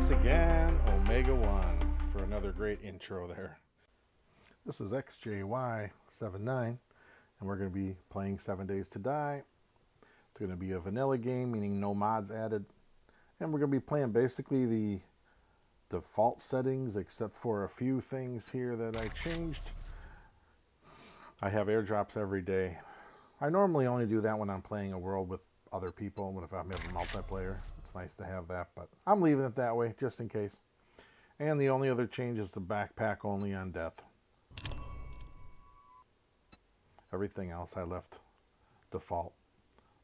Thanks again, Omega One, for another great intro there. This is XJY79, and we're going to be playing 7 Days to Die. It's going to be a vanilla game, meaning no mods added. And we're going to be playing basically the default settings, except for a few things here that I changed. I have airdrops every day. I normally only do that when I'm playing a world with other people, when if I'm having multiplayer. It's nice to have that, but I'm leaving it that way just in case. And the only other change is the backpack only on death. Everything else I left default.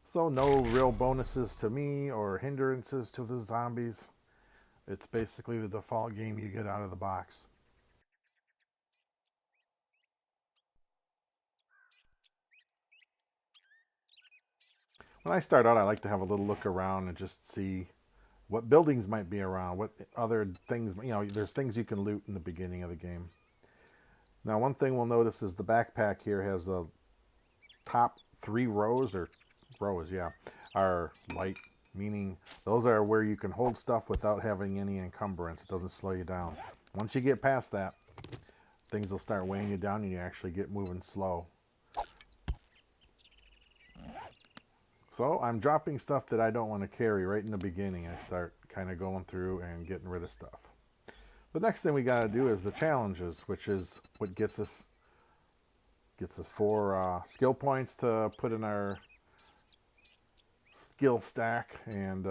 So no real bonuses to me or hindrances to the zombies. It's basically the default game you get out of the box. When I start out, I like to have a little look around and just see what buildings might be around, what other things, there's things you can loot in the beginning of the game. Now, one thing we'll notice is the backpack here has the top 3 rows, are light, meaning those are where you can hold stuff without having any encumbrance. It doesn't slow you down. Once you get past that, things will start weighing you down and you actually get moving slow. So I'm dropping stuff that I don't want to carry right in the beginning. I start kind of going through and getting rid of stuff. The next thing we got to do is the challenges, which is what gets us 4 skill points to put in our skill stack. And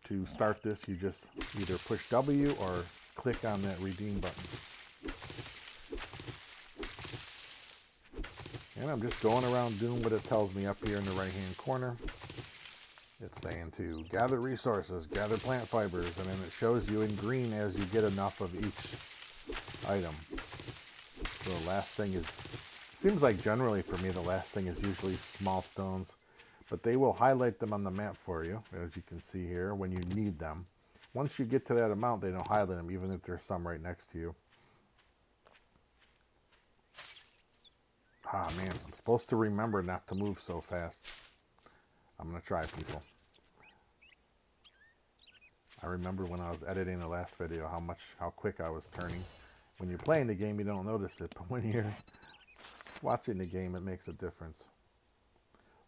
to start this, you just either push W or click on that redeem button. And I'm just going around doing what it tells me up here in the right hand corner. It's saying to gather resources, gather plant fibers, and then it shows you in green as you get enough of each item. So the last thing is, seems like generally for me the last thing is usually small stones, but they will highlight them on the map for you, as you can see here, when you need them. Once you get to that amount, they don't highlight them, even if there's some right next to you. Ah, man, I'm supposed to remember not to move so fast. I'm going to try, people. I remember when I was editing the last video how quick I was turning. When you're playing the game, you don't notice it, but when you're watching the game, it makes a difference.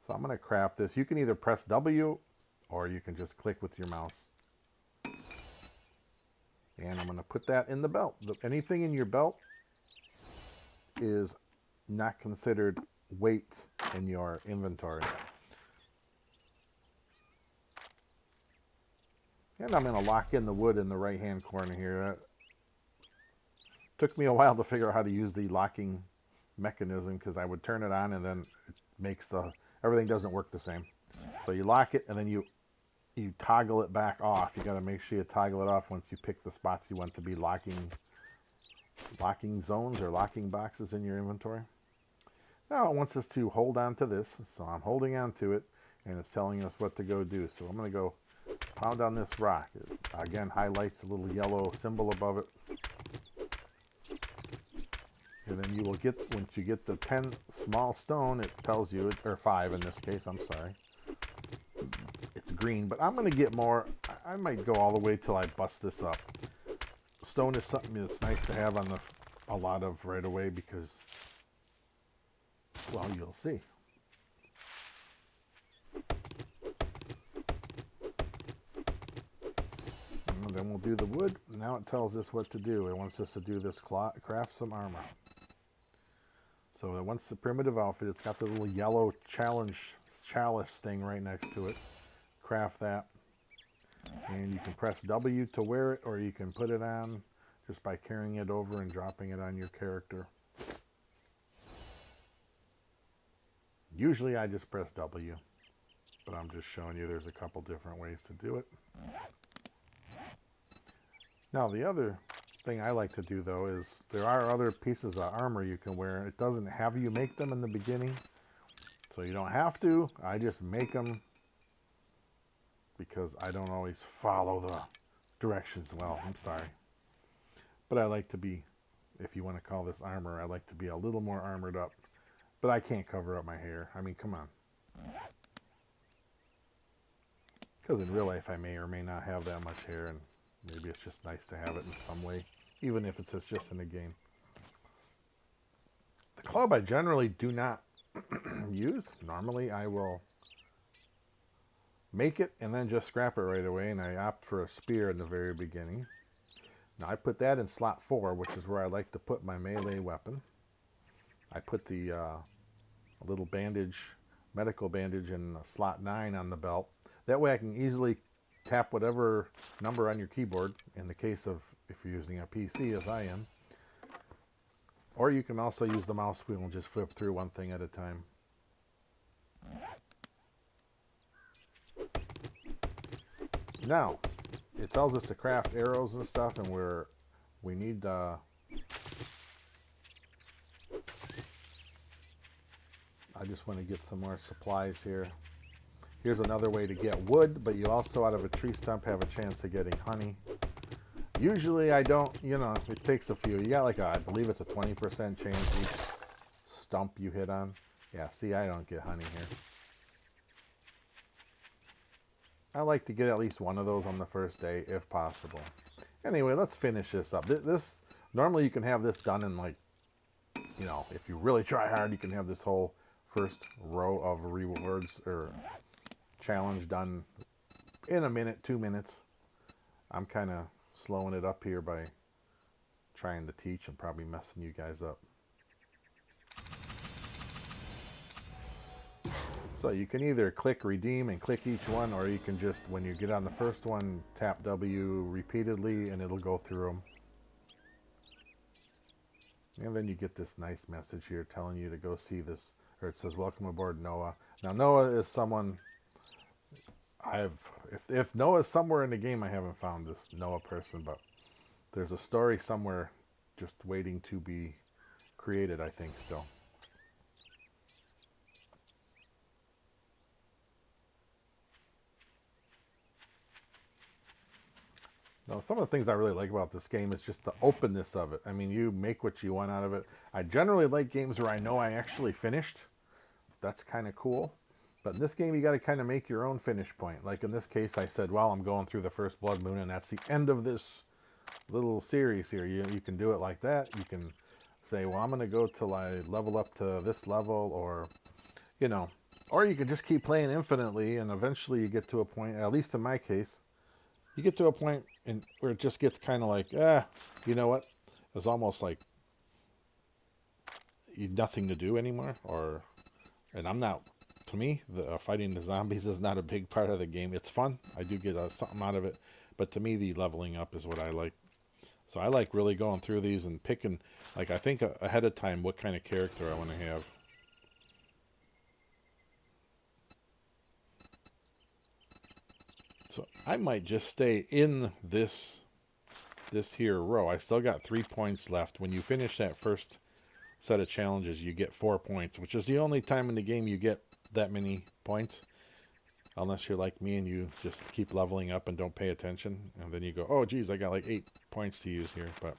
So I'm going to craft this. You can either press W or you can just click with your mouse. And I'm going to put that in the belt. Anything in your belt is not considered weight in your inventory. And I'm going to lock in the wood in the right hand corner here. It took me a while to figure out how to use the locking mechanism, because I would turn it on and then it makes everything doesn't work the same. So you lock it and then you toggle it back off. You got to make sure you toggle it off once you pick the spots you want to be locking zones or locking boxes in your inventory. Now it wants us to hold on to this, so I'm holding on to it, and it's telling us what to go do. So I'm going to go pound on this rock. It again highlights a little yellow symbol above it. And then you will get, once you get the 10 small stone, it tells you, or 5 in this case, I'm sorry. It's green, but I'm going to get more. I might go all the way till I bust this up. Stone is something that's nice to have on a lot of right away because, well, you'll see. And then we'll do the wood. Now it tells us what to do. It wants us to do this craft some armor. So it wants the primitive outfit. It's got the little yellow chalice thing right next to it. Craft that. And you can press W to wear it, or you can put it on just by carrying it over and dropping it on your character. Usually I just press W, but I'm just showing you there's a couple different ways to do it. Now the other thing I like to do though is there are other pieces of armor you can wear. It doesn't have you make them in the beginning, so you don't have to. I just make them because I don't always follow the directions well. I'm sorry. But I like to be, if you want to call this armor, I like to be a little more armored up. But I can't cover up my hair. I mean, come on. Because in real life I may or may not have that much hair, and maybe it's just nice to have it in some way, even if it's just in a game. The club I generally do not use. Normally I will make it and then just scrap it right away, and I opt for a spear in the very beginning. Now I put that in slot 4, which is where I like to put my melee weapon. I put the little bandage, medical bandage, in slot 9 on the belt. That way I can easily tap whatever number on your keyboard, in the case of if you're using a PC as I am. Or you can also use the mouse wheel and just flip through one thing at a time. Now, it tells us to craft arrows and stuff, and we need I just want to get some more supplies here. Here's another way to get wood, but you also, out of a tree stump, have a chance of getting honey. Usually I don't, it takes a few. You got like I believe it's a 20% chance each stump you hit on. Yeah, see, I don't get honey here. I like to get at least one of those on the first day, if possible. Anyway, let's finish this up. This normally you can have this done in like, if you really try hard, you can have this whole first row of rewards or challenge done in a minute, 2 minutes. I'm kind of slowing it up here by trying to teach and probably messing you guys up. So you can either click redeem and click each one, or you can just, when you get on the first one, tap W repeatedly and it'll go through them. And then you get this nice message here telling you to go see this, or it says, welcome aboard Noah. Now Noah is someone if Noah's somewhere in the game, I haven't found this Noah person, but there's a story somewhere just waiting to be created, I think, still. Now, some of the things I really like about this game is just the openness of it. I mean, you make what you want out of it. I generally like games where I know I actually finished. That's kind of cool. But in this game, you got to kind of make your own finish point. Like in this case, I said, well, I'm going through the first Bloodmoon, and that's the end of this little series here. You can do it like that. You can say, well, I'm going to go till I level up to this level, or, or you can just keep playing infinitely, and eventually you get to a point, at least in my case, you get to a point where it just gets kind of like, you know what? It's almost like nothing to do anymore, and I'm not... To me, fighting the zombies is not a big part of the game. It's fun. I do get something out of it. But to me, the leveling up is what I like. So I like really going through these and picking, like I think ahead of time, what kind of character I want to have. So I might just stay in this here row. I still got 3 points left. When you finish that first set of challenges, you get 4 points, which is the only time in the game you get that many points, unless you're like me and you just keep leveling up and don't pay attention, and then you go, oh geez, I got like 8 points to use here. But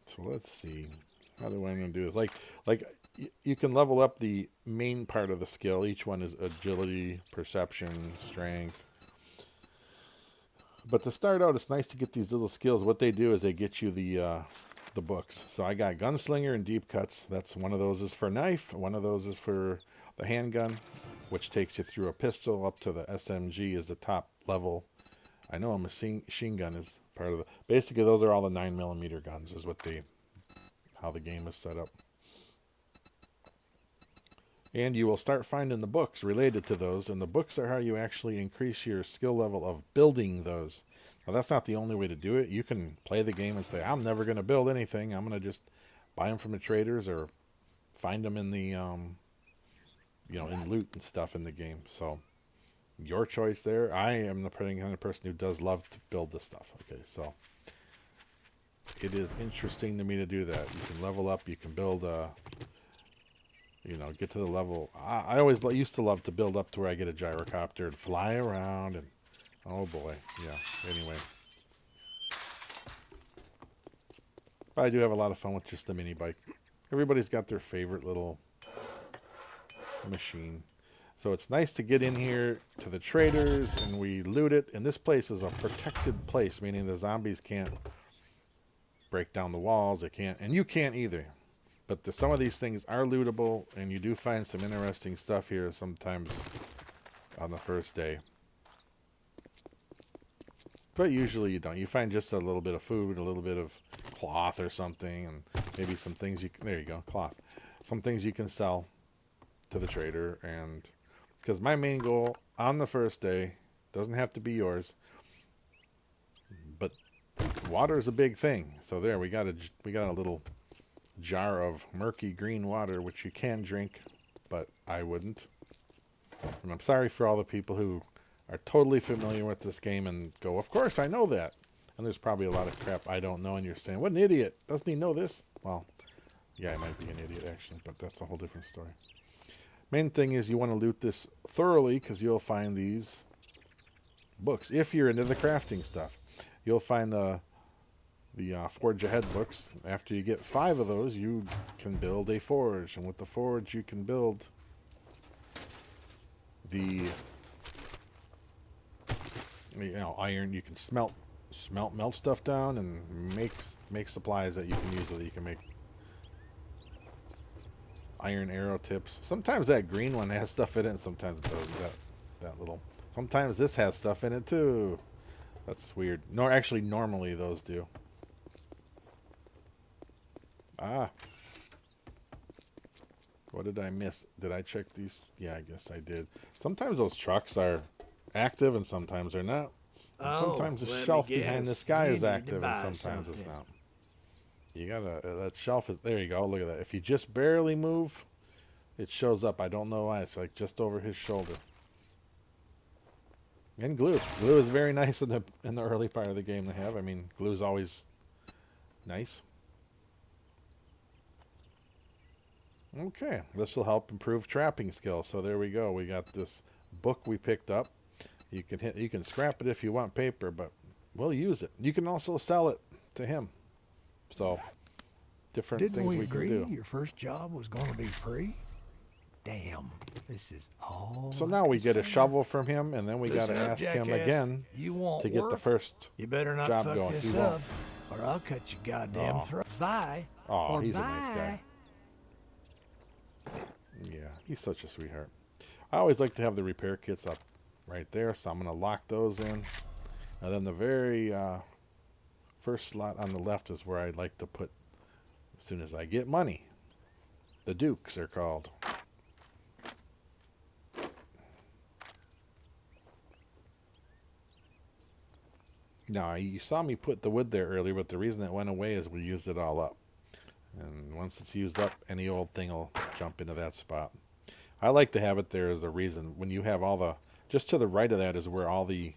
so let's see, how do I want to do this? Like you can level up the main part of the skill. Each one is agility, perception, strength. But to start out, it's nice to get these little skills. What they do is they get you the books. So I got Gunslinger and Deep Cuts. That's one of those is for knife. One of those is for the handgun, which takes you through a pistol up to the SMG is the top level. I know a machine gun is part of the... Basically, those are all the 9mm guns is how the game is set up. And you will start finding the books related to those, and the books are how you actually increase your skill level of building those. Now, that's not the only way to do it. You can play the game and say, I'm never going to build anything. I'm going to just buy them from the traders or find them in the, in loot and stuff in the game. So, your choice there. I am the kind of person who does love to build this stuff. Okay, so it is interesting to me to do that. You can level up. You can build get to the level. I always used to love to build up to where I get a gyrocopter and fly around, and oh boy, yeah. Anyway, but I do have a lot of fun with just the mini bike. Everybody's got their favorite little machine. So it's nice to get in here to the traders and we loot it. And this place is a protected place, meaning the zombies can't break down the walls. They can't, and you can't either. But some of these things are lootable, and you do find some interesting stuff here sometimes on the first day. But usually you don't. You find just a little bit of food, a little bit of cloth or something, and maybe some things you can, there you go, cloth. Some things you can sell to the trader. And because my main goal on the first day, doesn't have to be yours, but water is a big thing. So there, we got a little jar of murky green water, which you can drink, but I wouldn't. And I'm sorry for all the people who are totally familiar with this game and go, of course, I know that. And there's probably a lot of crap I don't know, and you're saying, what an idiot. Doesn't he know this? Well, yeah, I might be an idiot, actually, but that's a whole different story. Main thing is you want to loot this thoroughly, because you'll find these books. If you're into the crafting stuff, you'll find the Forge Ahead books. After you get 5 of those, you can build a forge. And with the forge, you can build the iron. You can melt stuff down and make supplies that you can use with it. You can make iron arrow tips. Sometimes that green one has stuff in it, and sometimes it doesn't. That little. Sometimes this has stuff in it too. That's weird. No, actually, normally those do. Ah. What did I miss? Did I check these? Yeah, I guess I did. Sometimes those trucks are active and sometimes they're not. And sometimes the shelf behind this guy is active and sometimes it's not. You gotta, that shelf is, there you go, look at that. If you just barely move, it shows up. I don't know why. It's like just over his shoulder. And glue. Glue is very nice in the early part of the game to have. I mean, glue is always nice. Okay, this will help improve trapping skills. So there we go. We got this book we picked up. You can scrap it if you want paper, but we'll use it. You can also sell it to him. So different things we can do. Didn't we agree your first job was going to be free? Damn, this is all. So now we get a shovel from him, and then we got to ask him again to get the first you better not job fuck going. This up, or I'll cut your goddamn throat. Bye. Oh, he's a nice guy. Yeah, he's such a sweetheart. I always like to have the repair kits up right there, so I'm going to lock those in. And then the very first slot on the left is where I'd like to put, as soon as I get money, the Dukes are called. Now, you saw me put the wood there earlier, but the reason it went away is we used it all up. And once it's used up, any old thing will jump into that spot. I like to have it there as a reason. When you have all the, just to the right of that is where all the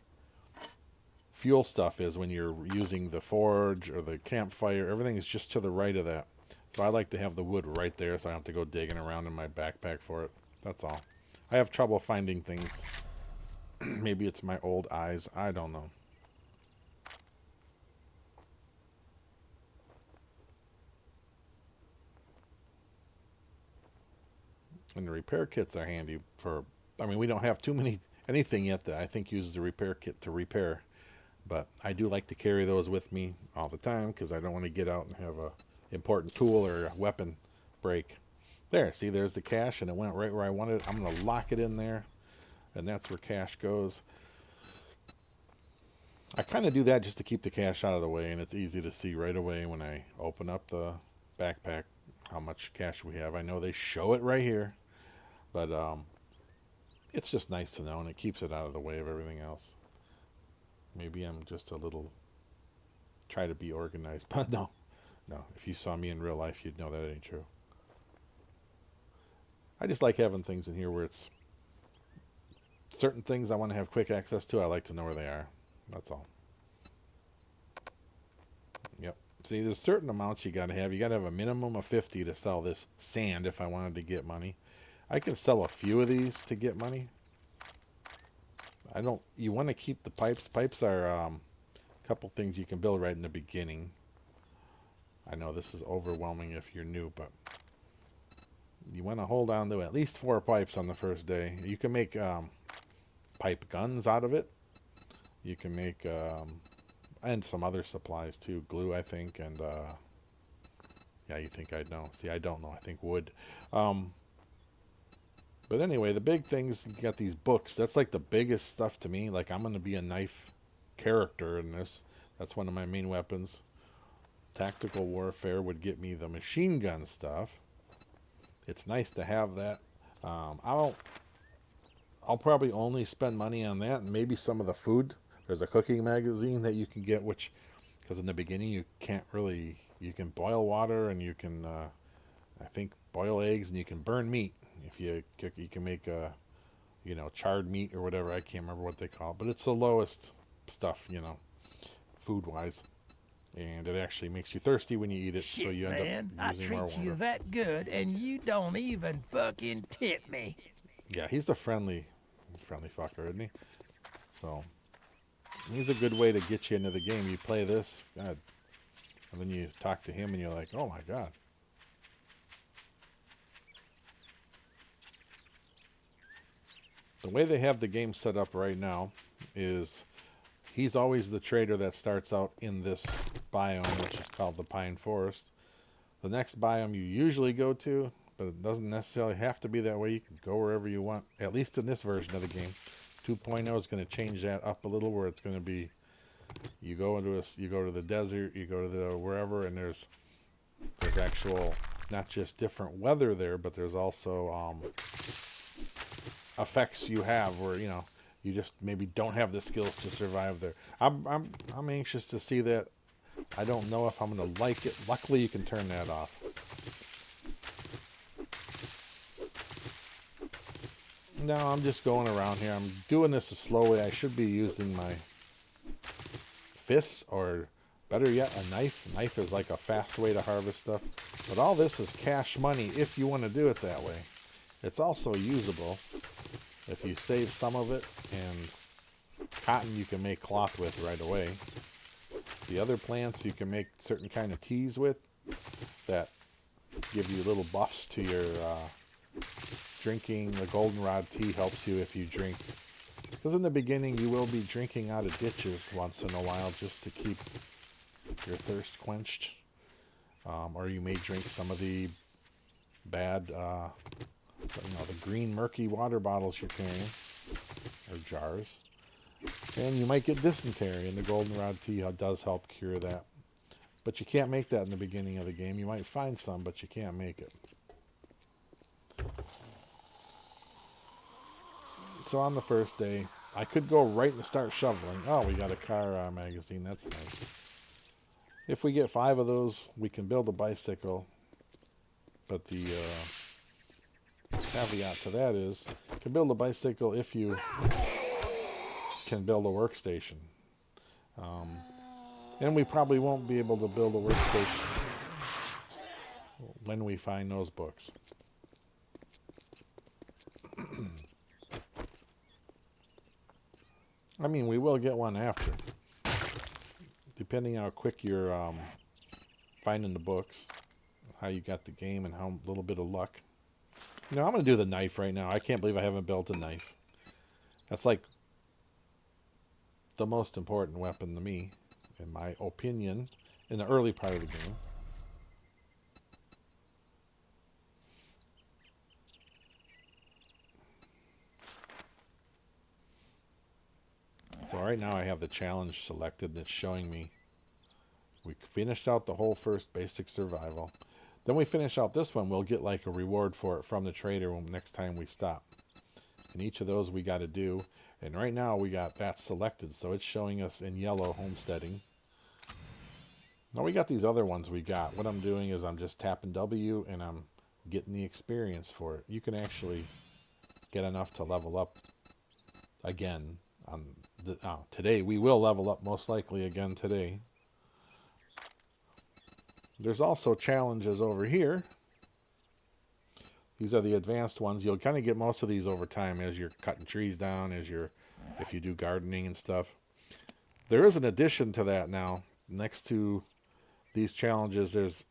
fuel stuff is when you're using the forge or the campfire. Everything is just to the right of that. So I like to have the wood right there so I don't have to go digging around in my backpack for it. That's all. I have trouble finding things. Maybe it's my old eyes. I don't know. And the repair kits are handy for, I mean, we don't have anything yet that I think uses a repair kit to repair. But I do like to carry those with me all the time because I don't want to get out and have a important tool or a weapon break. There, see, there's the cash, and it went right where I wanted it. I'm going to lock it in there, and that's where cash goes. I kind of do that just to keep the cash out of the way, and it's easy to see right away when I open up the backpack how much cash we have. I know they show it right here, but it's just nice to know, and it keeps it out of the way of everything else. Maybe I'm just a little, try to be organized, but no. If you saw me in real life, you'd know that ain't true. I just like having things in here where it's certain things I want to have quick access to. I like to know where they are. That's all. Yep. See, there's certain amounts you got to have. You got to have a minimum of 50 to sell this sand if I wanted to get money. I can sell a few of these to get money. You want to keep the pipes. Pipes are a couple things you can build right in the beginning. I know this is overwhelming if you're new, but you want to hold on to at least 4 pipes on the first day. You can make pipe guns out of it. You can make and some other supplies too, glue I think, and yeah, you think I'd know. See, I don't know. I think wood. But anyway, the big things, you got these books. That's like the biggest stuff to me. Like, I'm going to be a knife character in this. That's one of my main weapons. Tactical warfare would get me the machine gun stuff. It's nice to have that. I'll probably only spend money on that and maybe some of the food. There's a cooking magazine that you can get, which, because in the beginning you can't really, you can boil water and you can, I think, boil eggs and you can burn meat. If you cook, you can make charred meat or whatever. I can't remember what they call it, but it's the lowest stuff, food-wise. And it actually makes you thirsty when you eat it, Shit, so you end man, up using more I water. treat you that good, and you don't even fucking tip me. Yeah, he's a friendly fucker, isn't he? So he's a good way to get you into the game. You play this, God, and then you talk to him, and you're like, oh my God. The way they have the game set up right now is he's always the trader that starts out in this biome, which is called the Pine Forest. The next biome you usually go to, but it doesn't necessarily have to be that way. You can go wherever you want, at least in this version of the game. 2.0 is going to change that up a little, where it's going to be you go to the desert, you go to the wherever, and there's actual, not just different weather there, but there's also effects you have where you just maybe don't have the skills to survive there. I'm anxious to see that. I don't know if I'm gonna like it. Luckily, you can turn that off. No, I'm just going around here. I'm doing this a slow way. I should be using my fists, or better yet, a knife. A knife is like a fast way to harvest stuff. But all this is cash money if you want to do it that way. It's also usable if you save some of it, and cotton you can make cloth with right away. The other plants you can make certain kind of teas with that give you little buffs to your drinking. The goldenrod tea helps you if you drink, because in the beginning you will be drinking out of ditches once in a while just to keep your thirst quenched, or you may drink some of the bad the green murky water bottles you're carrying, or jars, and you might get dysentery, and the goldenrod tea does help cure that. But you can't make that in the beginning of the game. You might find some, but you can't make it. So on the first day, I could go right and start shoveling. Oh, we got a car magazine. That's nice. If we get 5 of those, we can build a bicycle. But the caveat to that is, you can build a bicycle if you can build a workstation. And we probably won't be able to build a workstation when we find those books. I mean, we will get one after, depending how quick you're finding the books, how you got the game, and how little bit of luck. I'm going to do the knife right now. I can't believe I haven't built a knife. That's like the most important weapon to me, in my opinion, in the early part of the game. So right now I have the challenge selected that's showing me we finished out the whole first basic survival. Then we finish out this one, we'll get like a reward for it from the trader next time we stop. And each of those we got to do. And right now we got that selected, so it's showing us in yellow homesteading. Now we got these other ones we got. What I'm doing is I'm just tapping W and I'm getting the experience for it. You can actually get enough to level up again. Today we will level up most likely again today. There's also challenges over here. These are the advanced ones. You'll kind of get most of these over time as you're cutting trees down, if you do gardening and stuff. There is an addition to that now. Next to these challenges, there's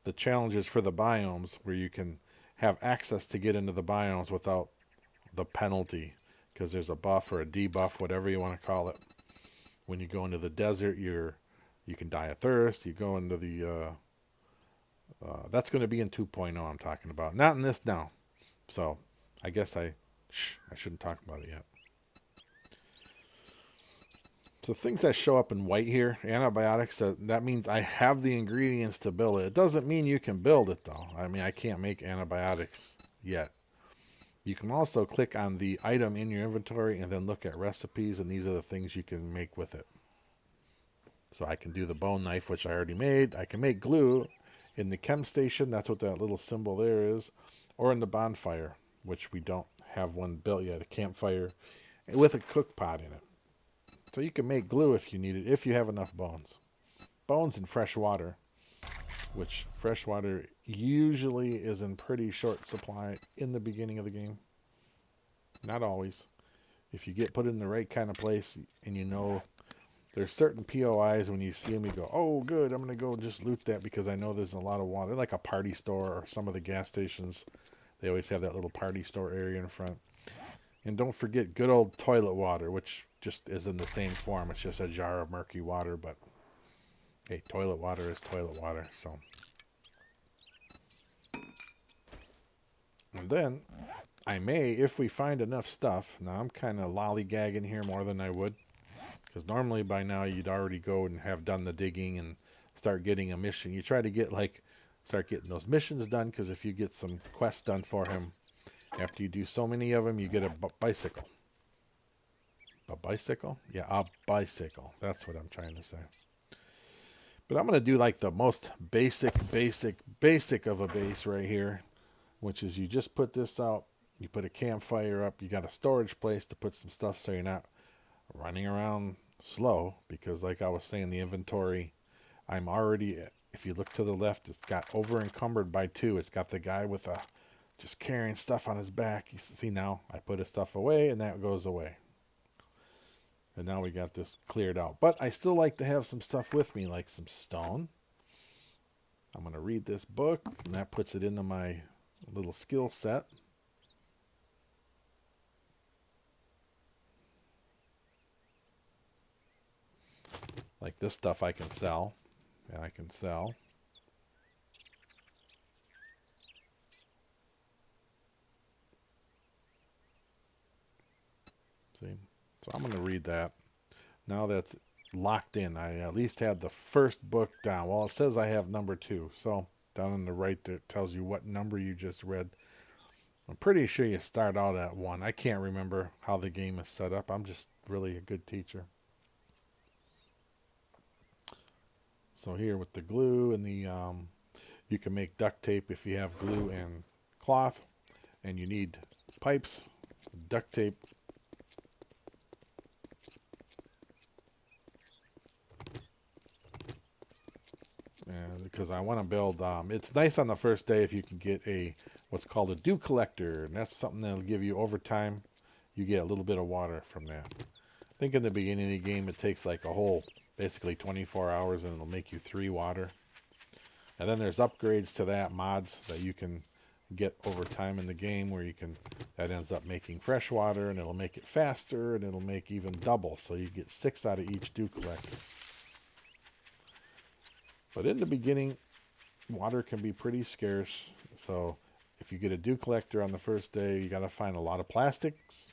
the challenges for the biomes, where you can have access to get into the biomes without the penalty, because there's a buff or a debuff, whatever you want to call it. When you go into the desert, you can die of thirst. You go into the that's going to be in 2.0 I'm talking about, not in this now. So I guess I shouldn't talk about it yet. So things that show up in white here, antibiotics, that means I have the ingredients to build it. It doesn't mean you can build it, though. I mean, I can't make antibiotics yet. You can also click on the item in your inventory and then look at recipes, and these are the things you can make with it. So I can do the bone knife, which I already made. I can make glue in the chem station. That's what that little symbol there is. Or in the bonfire, which we don't have one built yet, a campfire with a cook pot in it. So you can make glue if you need it, if you have enough bones. Bones and fresh water, which fresh water usually is in pretty short supply in the beginning of the game. Not always. If you get put in the right kind of place and you know there's certain POIs, when you see them, you go, oh, good, I'm going to go just loot that because I know there's a lot of water. Like a party store or some of the gas stations. They always have that little party store area in front. And don't forget good old toilet water, which just is in the same form. It's just a jar of murky water, but hey, toilet water is toilet water. So, and then I may, if we find enough stuff. Now I'm kind of lollygagging here more than I would, because normally by now you'd already go and have done the digging and start getting a mission. You try to start getting those missions done, because if you get some quests done for him, after you do so many of them, you get a bicycle. A bicycle? Yeah, a bicycle. That's what I'm trying to say. But I'm going to do like the most basic of a base right here, which is you just put this out. You put a campfire up. You got a storage place to put some stuff so you're not running around slow, because like I was saying, the inventory, I'm already, if you look to the left, it's got over encumbered by 2. It's got the guy with just carrying stuff on his back. You see, now I put his stuff away and that goes away. And now we got this cleared out. But I still like to have some stuff with me, like some stone. I'm going to read this book, and that puts it into my little skill set. Like this stuff I can sell. And I can sell. See? So I'm going to read that. Now that's locked in. I at least had the first book down. Well, it says I have number 2. So down on the right there, it tells you what number you just read. I'm pretty sure you start out at 1. I can't remember how the game is set up. I'm just really a good teacher. So here with the glue and the, you can make duct tape if you have glue and cloth. And you need pipes, duct tape, because I want to build, it's nice on the first day if you can get what's called a dew collector, and that's something that'll give you over time. You get a little bit of water from that. I think in the beginning of the game it takes like a whole, basically 24 hours, and it'll make you 3 water. And then there's upgrades to that, mods that you can get over time in the game, where that ends up making fresh water, and it'll make it faster, and it'll make even double, so you get 6 out of each dew collector. But in the beginning, water can be pretty scarce. So if you get a dew collector on the first day, you got to find a lot of plastics,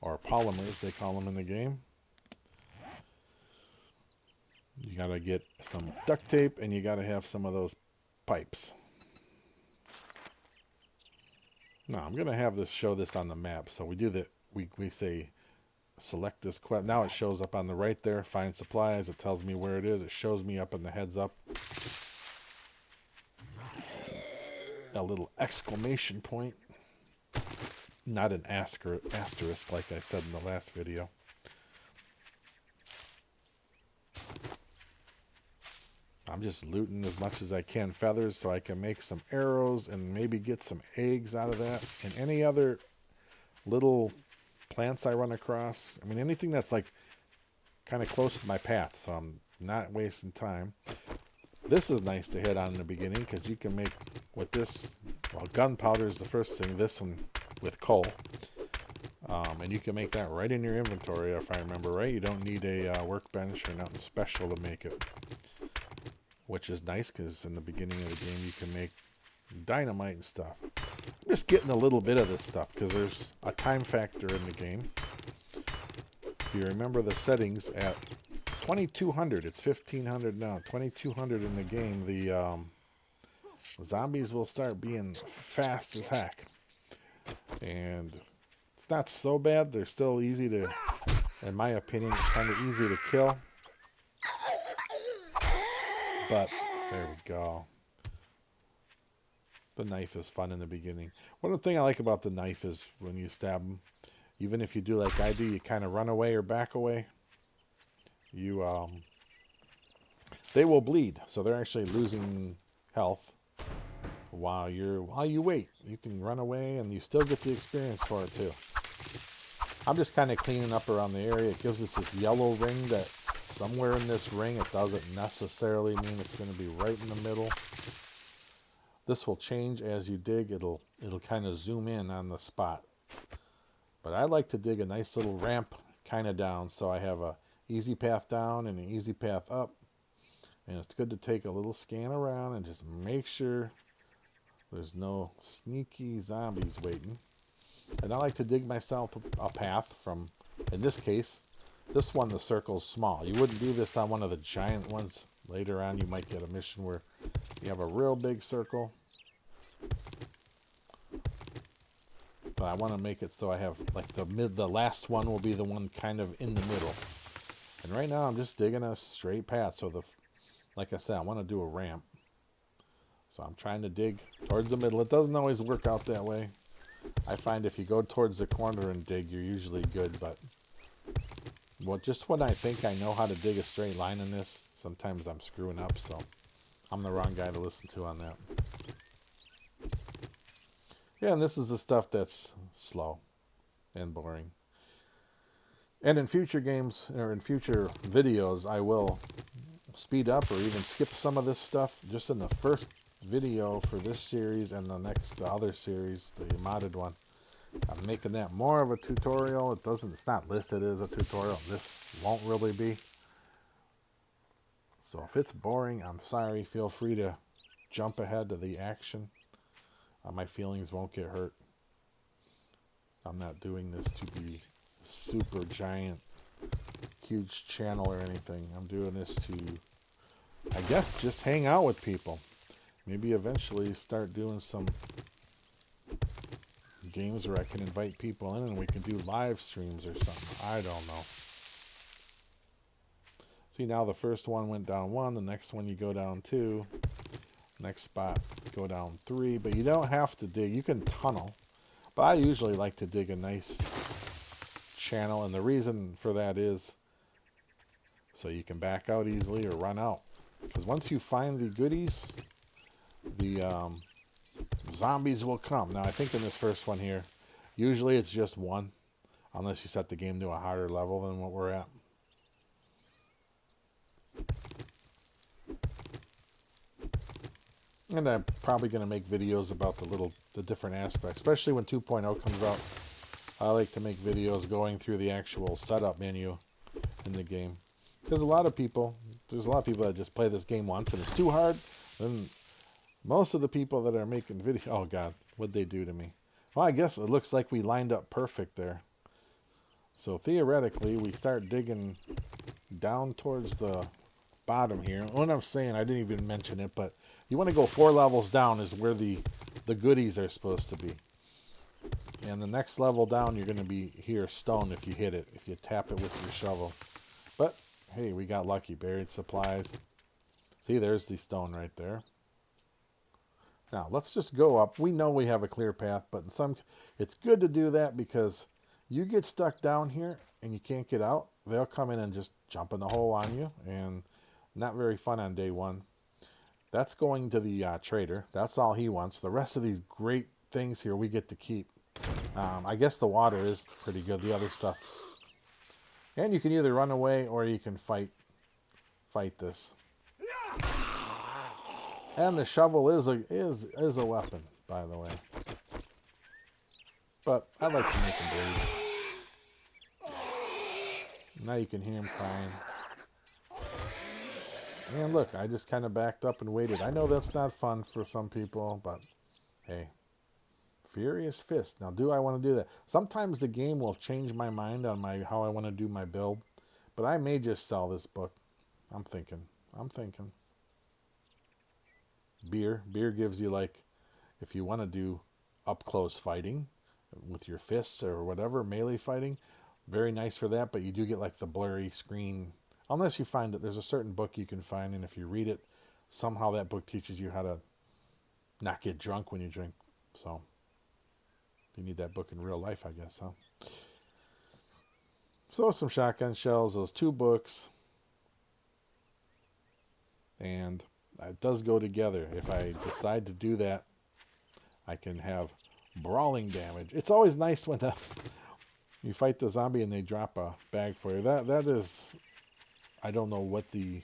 or polymers, they call them in the game. You got to get some duct tape, and you got to have some of those pipes. Now, I'm going to show this on the map. So we do that. We say select this quest. Now it shows up on the right there. Find supplies. It tells me where it is. It shows me up in the heads up. A little exclamation point. Not an asterisk like I said in the last video. I'm just looting as much as I can feathers so I can make some arrows and maybe get some eggs out of that. And any other little plants I run across. I mean, anything that's like kind of close to my path, so I'm not wasting time. This is nice to hit on in the beginning, because you can make, with this, Well, gunpowder is the first thing. This one with coal. And you can make that right in your inventory, if I remember right. You don't need a workbench or nothing special to make it. Which is nice, because in the beginning of the game you can make dynamite and stuff. I'm just getting a little bit of this stuff, because there's a time factor in the game. If you remember the settings at 2200, it's 1500 now, 2200 in the game, the zombies will start being fast as heck. And it's not so bad. They're still easy to, in my opinion, it's kind of easy to kill. But there we go. The knife is fun in the beginning. One thing I like about the knife is when you stab them, even if you do like I do, you kind of run away or back away, you they will bleed, so they're actually losing health while you wait. You can run away and you still get the experience for it too. I'm just kind of cleaning up around the area. It gives us this yellow ring that somewhere in this ring, it doesn't necessarily mean it's going to be right in the middle. This will change as you dig. It'll kind of zoom in on the spot. But I like to dig a nice little ramp kind of down, so I have a easy path down and an easy path up. And it's good to take a little scan around and just make sure there's no sneaky zombies waiting. And I like to dig myself a path from, in this case, this one, the circle's small. You wouldn't do this on one of the giant ones. Later on, you might get a mission where you have a real big circle. But I want to make it so I have, like, the last one will be the one kind of in the middle. And right now, I'm just digging a straight path. So, like I said, I want to do a ramp. So I'm trying to dig towards the middle. It doesn't always work out that way. I find if you go towards the corner and dig, you're usually good. But just when I think I know how to dig a straight line in this, sometimes I'm screwing up. So I'm the wrong guy to listen to on that. Yeah, and this is the stuff that's slow and boring. And in future games, or in future videos, I will speed up or even skip some of this stuff. Just in the first video for this series and the other series, the modded one, I'm making that more of a tutorial. It's not listed as a tutorial. This won't really be. So if it's boring, I'm sorry. Feel free to jump ahead to the action. My feelings won't get hurt. I'm not doing this to be super giant, huge channel or anything. I'm doing this to, I guess, just hang out with people. Maybe eventually start doing some games where I can invite people in and we can do live streams or something. I don't know. See, now the first one went down 1. The next one you go down 2. Next spot, go down 3. But you don't have to dig. You can tunnel. But I usually like to dig a nice channel. And the reason for that is so you can back out easily or run out. Because once you find the goodies, the zombies will come. Now, I think in this first one here, usually it's just one. Unless you set the game to a harder level than what we're at. And I'm probably going to make videos about the different aspects, especially when 2.0 comes out. I like to make videos going through the actual setup menu in the game. Because there's a lot of people that just play this game once and it's too hard. Then most of the people that are making videos, oh God, what'd they do to me? Well, I guess it looks like we lined up perfect there. So theoretically, we start digging down towards the bottom here. What I'm saying, I didn't even mention it, but you want to go 4 levels down is where the goodies are supposed to be. And the next level down, you're going to be here stone if you hit it, if you tap it with your shovel. But, hey, we got lucky. Buried supplies. See, there's the stone right there. Now, let's just go up. We know we have a clear path, but it's good to do that because you get stuck down here and you can't get out. They'll come in and just jump in the hole on you, and not very fun on day 1. That's going to the trader. That's all he wants. The rest of these great things here we get to keep. I guess the water is pretty good. The other stuff. And you can either run away or you can fight this. And the shovel is a weapon. by the way. But I like to make him bleed. Now you can hear him crying. And look, I just kind of backed up and waited. I know that's not fun for some people, but hey. Furious Fist. Now, do I want to do that? Sometimes the game will change my mind on how I want to do my build. But I may just sell this book. I'm thinking. Beer gives you, like, if you want to do up close fighting with your fists or whatever, melee fighting, very nice for that, but you do get like the blurry screen. Unless you find it, there's a certain book you can find, and if you read it, somehow that book teaches you how to not get drunk when you drink. So you need that book in real life, I guess, huh? So some shotgun shells, those 2 books, and it does go together. If I decide to do that, I can have brawling damage. It's always nice when you fight the zombie and they drop a bag for you. That is, I don't know what the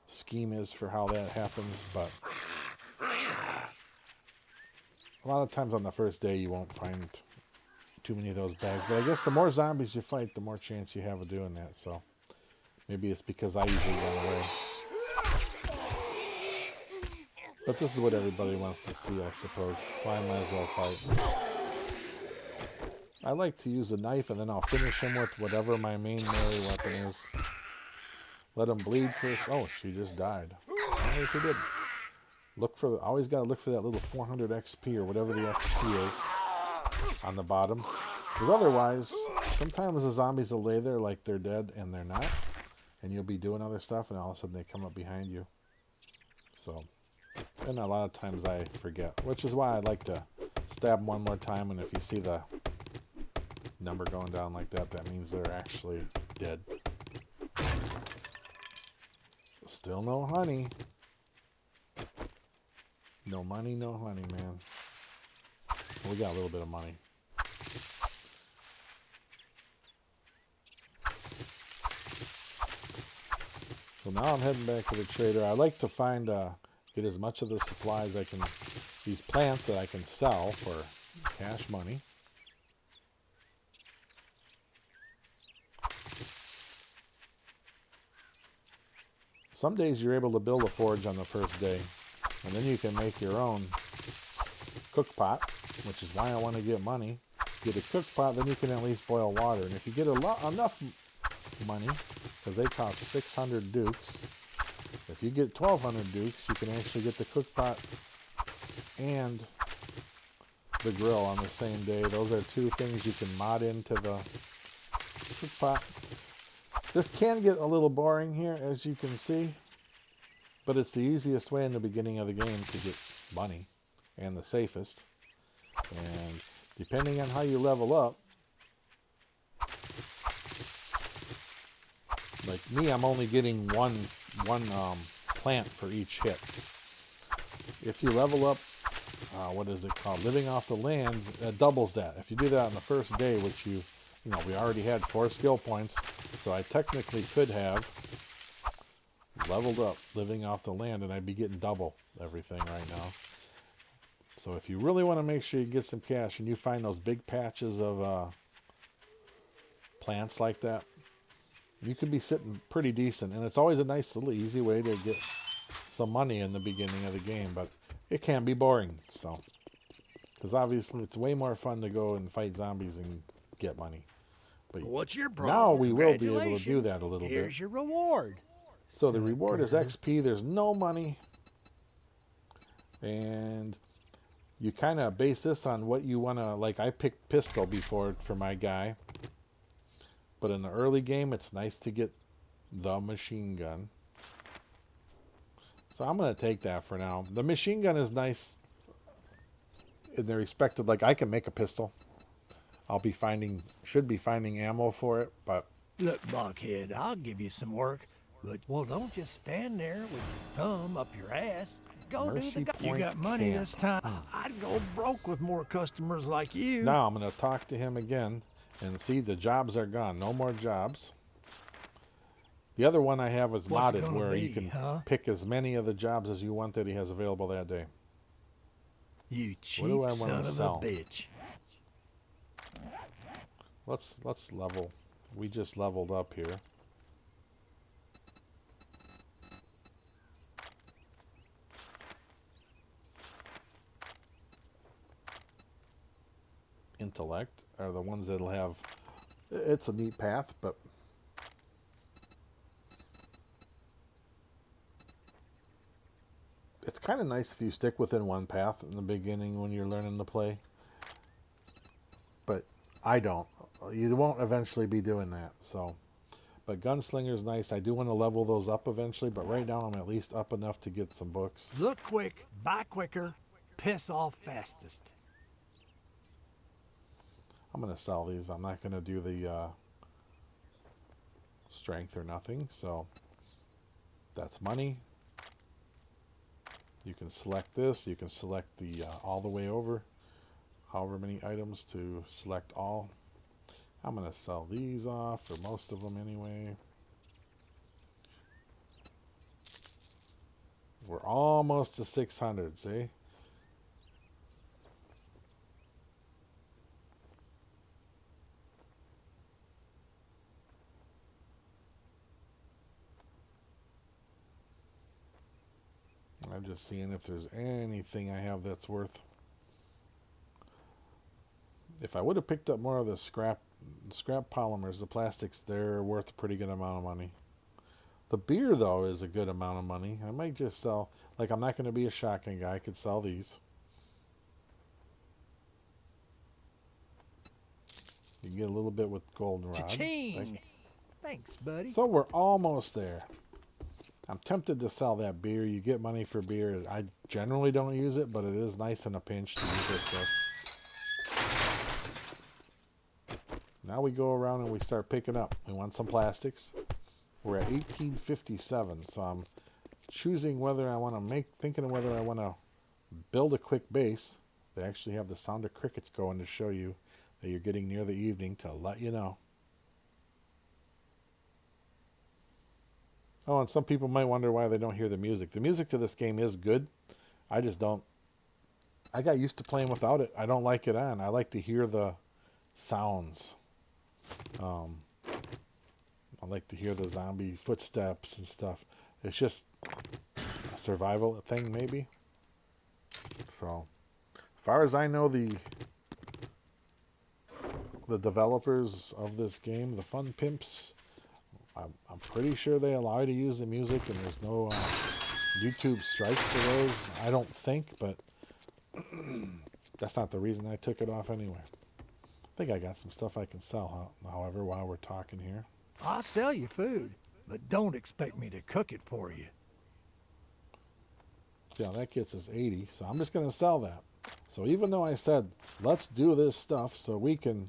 scheme is for how that happens, but a lot of times on the first day you won't find too many of those bags. But I guess the more zombies you fight, the more chance you have of doing that. So maybe it's because I usually run away. But this is what everybody wants to see, I suppose. So I might as well fight. I like to use a knife, and then I'll finish him with whatever my main melee weapon is. Let him bleed first. Oh, she just died. No, she didn't. Always got to look for that little 400 XP or whatever the XP is on the bottom. Because otherwise, sometimes the zombies will lay there like they're dead and they're not. And you'll be doing other stuff, and all of a sudden they come up behind you. So, and a lot of times I forget. Which is why I like to stab them one more time, and if you see the number going down like that, that means they're actually dead. Still no honey. No money, no honey, man. Well, we got a little bit of money. So now I'm heading back to the trader. I like to get as much of the supplies I can, these plants that I can sell for cash money. Some days you're able to build a forge on the first day, and then you can make your own cook pot, which is why I want to get money. Get a cook pot, then you can at least boil water. And if you get enough money, because they cost 600 dukes, if you get 1,200 dukes, you can actually get the cook pot and the grill on the same day. Those are 2 things you can mod into the cook pot. This can get a little boring here, as you can see, but it's the easiest way in the beginning of the game to get money, and the safest. And depending on how you level up, like me, I'm only getting one plant for each hit. If you level up, what is it called? Living off the land, that doubles that. If you do that on the first day, which we already had 4 skill points, so I technically could have leveled up living off the land, and I'd be getting double everything right now. So if you really want to make sure you get some cash, and you find those big patches of plants like that, you could be sitting pretty decent. And it's always a nice little easy way to get some money in the beginning of the game, but it can be boring. So, because obviously it's way more fun to go and fight zombies and get money. But what's your problem? now we will be able to do that a little bit. Here's your reward. So the reward is XP. There's no money. And you kind of base this on what you want to, like I picked pistol before for my guy. But in the early game, it's nice to get the machine gun. So I'm going to take that for now. The machine gun is nice in the respect of, like, I can make a pistol. Should be finding ammo for it, but... Look, Blockhead, I'll give you some work, but, well, don't just stand there with your thumb up your ass. Go Mercy do the... You Point got money Camp. this time. I'd go broke with more customers like you. Now I'm going to talk to him again and see the jobs are gone. No more jobs. The other one I have is What's it modded, gonna where be, you can huh? pick as many of the jobs as you want that he has available that day. You What do cheap I want son to of sell? a bitch. Let's level. We just leveled up here. Intellect are the ones that'll have. It's a neat path, but it's kind of nice if you stick within one path in the beginning when you're learning to play. But I don't. You won't eventually be doing that. So, but Gunslinger's nice. I do want to level those up eventually, but right now I'm at least up enough to get some books. Look quick, buy quicker, piss off fastest. I'm going to sell these. I'm not going to do the strength or nothing. So that's money. You can select this. You can select the all the way over. However many items to select all. I'm going to sell these off, or most of them anyway. We're almost to 600, see? I'm just seeing if there's anything I have that's worth. If I would have picked up more of the scrap polymers, the plastics, they're worth a pretty good amount of money. The beer, though, is a good amount of money. I might just sell, like, I'm not going to be a shotgun guy. I could sell these. You can get a little bit with goldenrod. Cha-ching! Thanks, buddy. So we're almost there. I'm tempted to sell that beer. You get money for beer. I generally don't use it, but it is nice in a pinch to use this stuff. Now we go around and we start picking up. We want some plastics. We're at 1857, so I'm choosing whether I want to thinking of whether I want to build a quick base. They actually have the sound of crickets going to show you that you're getting near the evening to let you know. Oh, and some people might wonder why they don't hear the music. The music to this game is good. I just don't. I got used to playing without it. I don't like it on. I like to hear the sounds. I like to hear the zombie footsteps and stuff. It's just a survival thing, maybe. So, as far as I know, the developers of this game, the Fun Pimps, I'm pretty sure they allow you to use the music, and there's no YouTube strikes for those. I don't think, but that's not the reason I took it off anyway. I think I got some stuff I can sell, however, while we're talking here. I'll sell you food, but don't expect me to cook it for you. Yeah, that gets us 80, so I'm just going to sell that. So even though I said, let's do this stuff so we can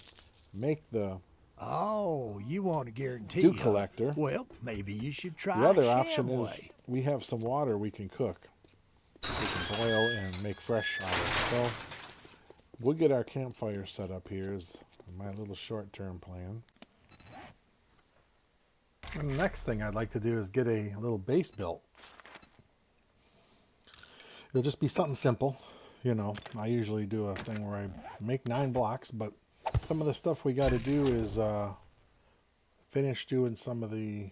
make the Oh, you want a guarantee? dew collector. Well, maybe you should try The other Shamway. option is we have some water we can cook. We can boil and make fresh out of it. So we'll get our campfire set up here is my little short-term plan. And the next thing I'd like to do is get a little base built. It'll just be something simple. You know, I usually do a thing where I make 9 blocks, but some of the stuff we got to do is finish doing some of the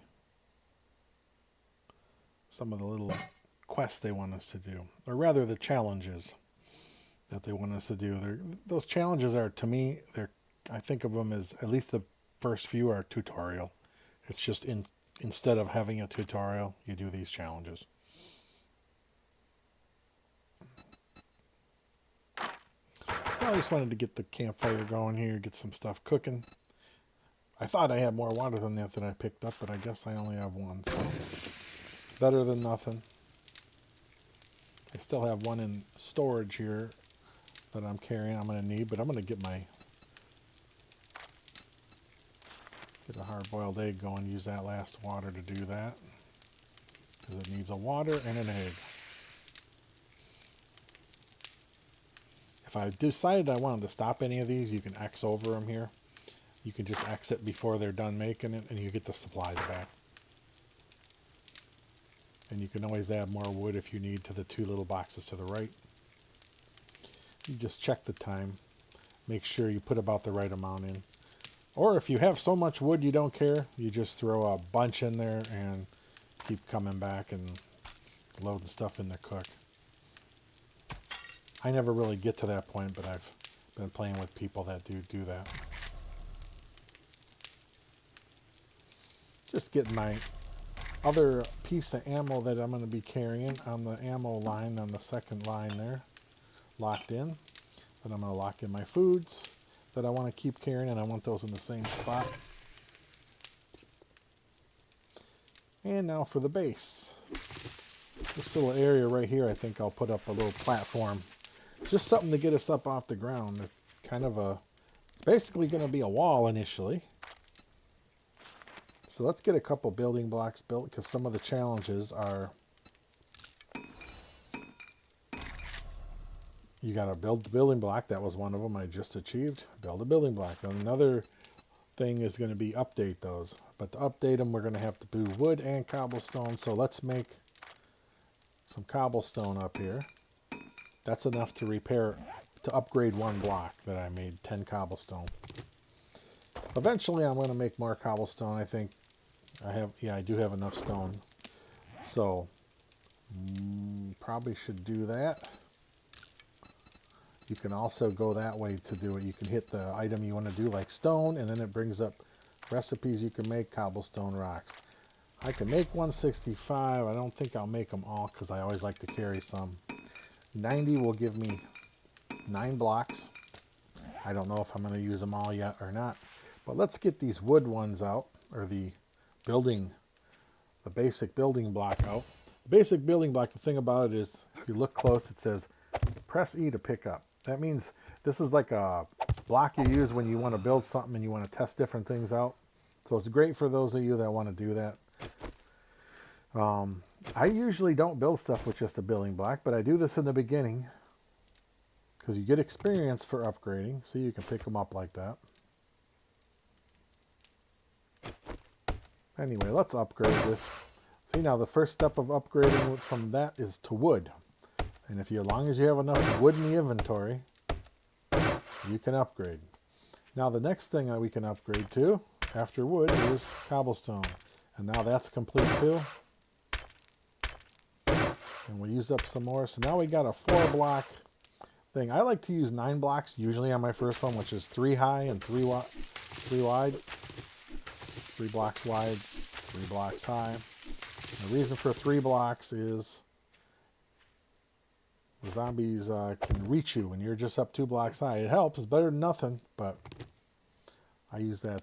little quests they want us to do, or rather the challenges that they want us to do. Those challenges are, to me, I think of them as, at least the first few are tutorial. It's just instead of having a tutorial, you do these challenges. So I just wanted to get the campfire going here, get some stuff cooking. I thought I had more water than that I picked up, but I guess I only have 1, so better than nothing. I still have 1 in storage here that I'm carrying I'm going to need, but I'm going to get a hard-boiled egg going, use that last water to do that, because it needs a water and an egg. If I decided I wanted to stop any of these, you can X over them here. You can just exit before they're done making it, and you get the supplies back. And you can always add more wood if you need to the 2 little boxes to the right. You just check the time. Make sure you put about the right amount in. Or if you have so much wood you don't care, you just throw a bunch in there and keep coming back and loading stuff in the cook. I never really get to that point, but I've been playing with people that do that. Just getting my other piece of ammo that I'm going to be carrying on the ammo line, on the second line there, locked in. Then I'm going to lock in my foods that I want to keep carrying, and I want those in the same spot. And now for the base. This little area right here, I think I'll put up a little platform. Just something to get us up off the ground. Kind of it's basically going to be a wall initially. So let's get a couple building blocks built, because some of the challenges are you got to build the building block. That was one of them I just achieved. Build a building block. And another thing is going to be update those. But to update them, we're going to have to do wood and cobblestone. So let's make some cobblestone up here. That's enough to upgrade one block that I made, 10 cobblestone. Eventually, I'm going to make more cobblestone. I think I do have enough stone. So, probably should do that. You can also go that way to do it. You can hit the item you want to do, like stone, and then it brings up recipes you can make, cobblestone rocks. I can make 165. I don't think I'll make them all because I always like to carry some. 90 will give me 9 blocks. I don't know if I'm going to use them all yet or not. But let's get these wood ones out, or the basic building block out. The basic building block, the thing about it is, if you look close, it says press E to pick up. That means this is like a block you use when you want to build something and you want to test different things out. So it's great for those of you that want to do that. I usually don't build stuff with just a building block, but I do this in the beginning because you get experience for upgrading. See, you can pick them up like that. Anyway, let's upgrade this. See, now the first step of upgrading from that is to wood. And as long as you have enough wood in the inventory, you can upgrade. Now the next thing that we can upgrade to after wood is cobblestone. And now that's complete too. And we'll use up some more. So now we got a 4-block thing. I like to use 9 blocks usually on my first one, which is 3 high and 3 wide. 3 blocks wide, 3 blocks high. And the reason for 3 blocks is the zombies can reach you when you're just up 2 blocks high. It helps. It's better than nothing, but I use that,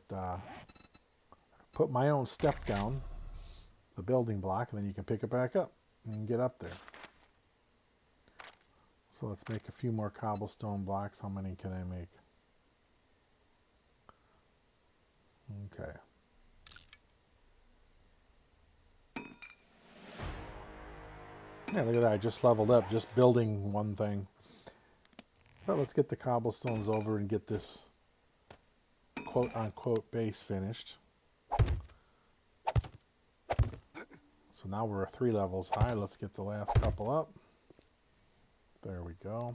put my own step down, the building block, and then you can pick it back up and get up there. So let's make a few more cobblestone blocks. How many can I make? Okay. Yeah, look at that. I just leveled up just building one thing. Well, let's get the cobblestones over and get this quote-unquote base finished. So now we're 3 levels high. Let's get the last couple up. There we go.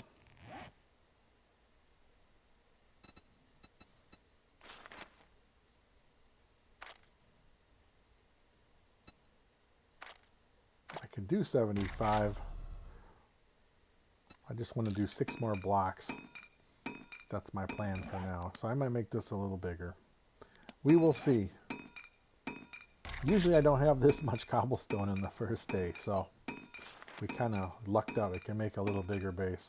I can do 75. I just want to do 6 more blocks. That's my plan for now. So I might make this a little bigger. We will see. Usually I don't have this much cobblestone in the first day, so we kind of lucked out. It can make a little bigger base.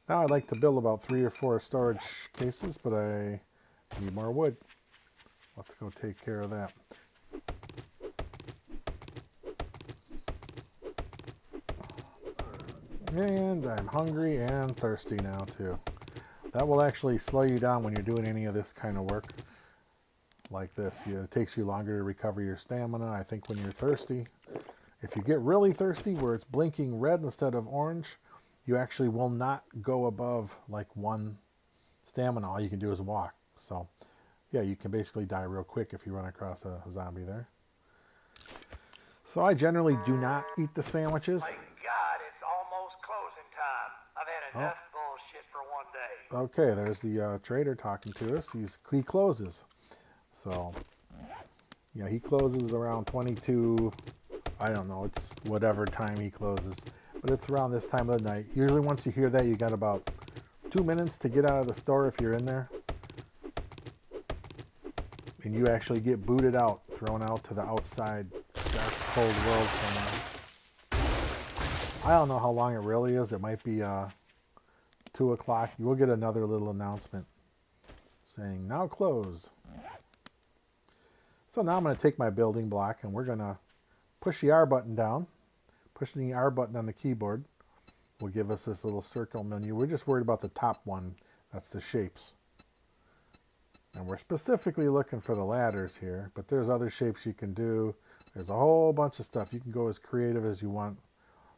Now I'd like to build about 3 or 4 storage cases, but I need more wood. Let's go take care of that. And I'm hungry and thirsty now too. That will actually slow you down when you're doing any of this kind of work like this. It takes you longer to recover your stamina, I think, when you're thirsty. If you get really thirsty where it's blinking red instead of orange, you actually will not go above like 1 stamina. All you can do is walk. So yeah, you can basically die real quick if you run across a zombie there. So I generally do not eat the sandwiches. My God, it's almost closing time. I've had enough bullshit for one day. Okay, there's the trader talking to us. He closes. So, yeah, he closes around 22. I don't know. It's whatever time he closes. But it's around this time of the night. Usually once you hear that, you got about 2 minutes to get out of the store if you're in there. And you actually get booted out, thrown out to the outside, dark, cold world somewhere. I don't know how long it really is. It might be 2 o'clock. You will get another little announcement saying, now close. So now I'm going to take my building block and we're going to push the R button down. Pushing the R button on the keyboard will give us this little circle menu. We're just worried about the top one. That's the shapes. And we're specifically looking for the ladders here, but there's other shapes you can do. There's a whole bunch of stuff. You can go as creative as you want.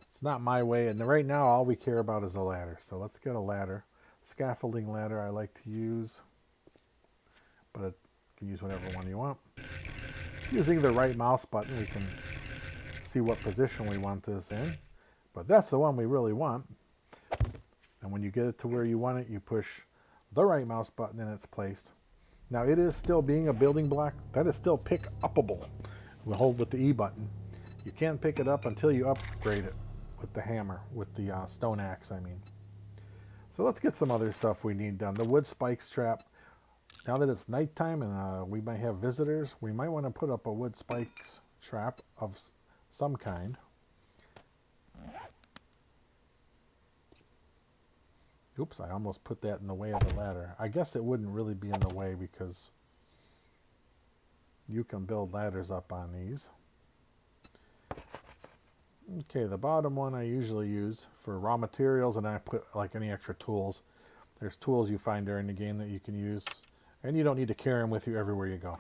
It's not my way, and right now all we care about is a ladder. So let's get a ladder. Scaffolding ladder I like to use, but you can use whatever one you want. Using the right mouse button, we can see what position we want this in, but that's the one we really want. And when you get it to where you want it, you push the right mouse button and it's placed. Now it is still being a building block. That is still pick-upable. We'll hold with the E button. You can't pick it up until you upgrade it with the hammer, with the stone axe, I mean. So let's get some other stuff we need done. The wood spikes trap. Now that it's nighttime and we might have visitors, we might want to put up a wood spikes trap of some kind. Oops, I almost put that in the way of the ladder. I guess it wouldn't really be in the way because you can build ladders up on these. Okay, the bottom one I usually use for raw materials, and I put like any extra tools. There's tools you find during the game that you can use, and you don't need to carry them with you everywhere you go.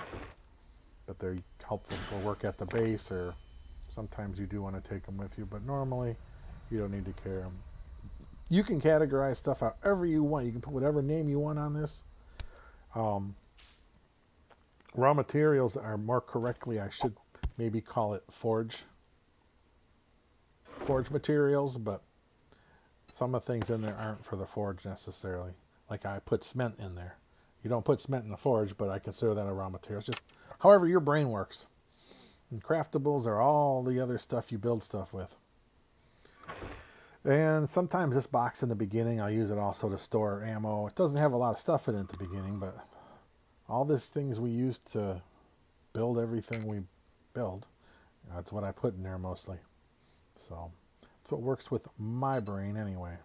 But they're helpful for work at the base, or sometimes you do want to take them with you, but normally you don't need to carry them. You can categorize stuff however you want. You can put whatever name you want on this. Raw materials are more correctly, I should maybe call it forge materials, but some of the things in there aren't for the forge necessarily. Like I put cement in there. You don't put cement in the forge, but I consider that a raw material. It's just however your brain works. And craftables are all the other stuff you build stuff with. And sometimes this box in the beginning, I'll use it also to store ammo. It doesn't have a lot of stuff in it at the beginning, but all these things we use to build everything we build, that's what I put in there mostly. So that's what works with my brain anyway.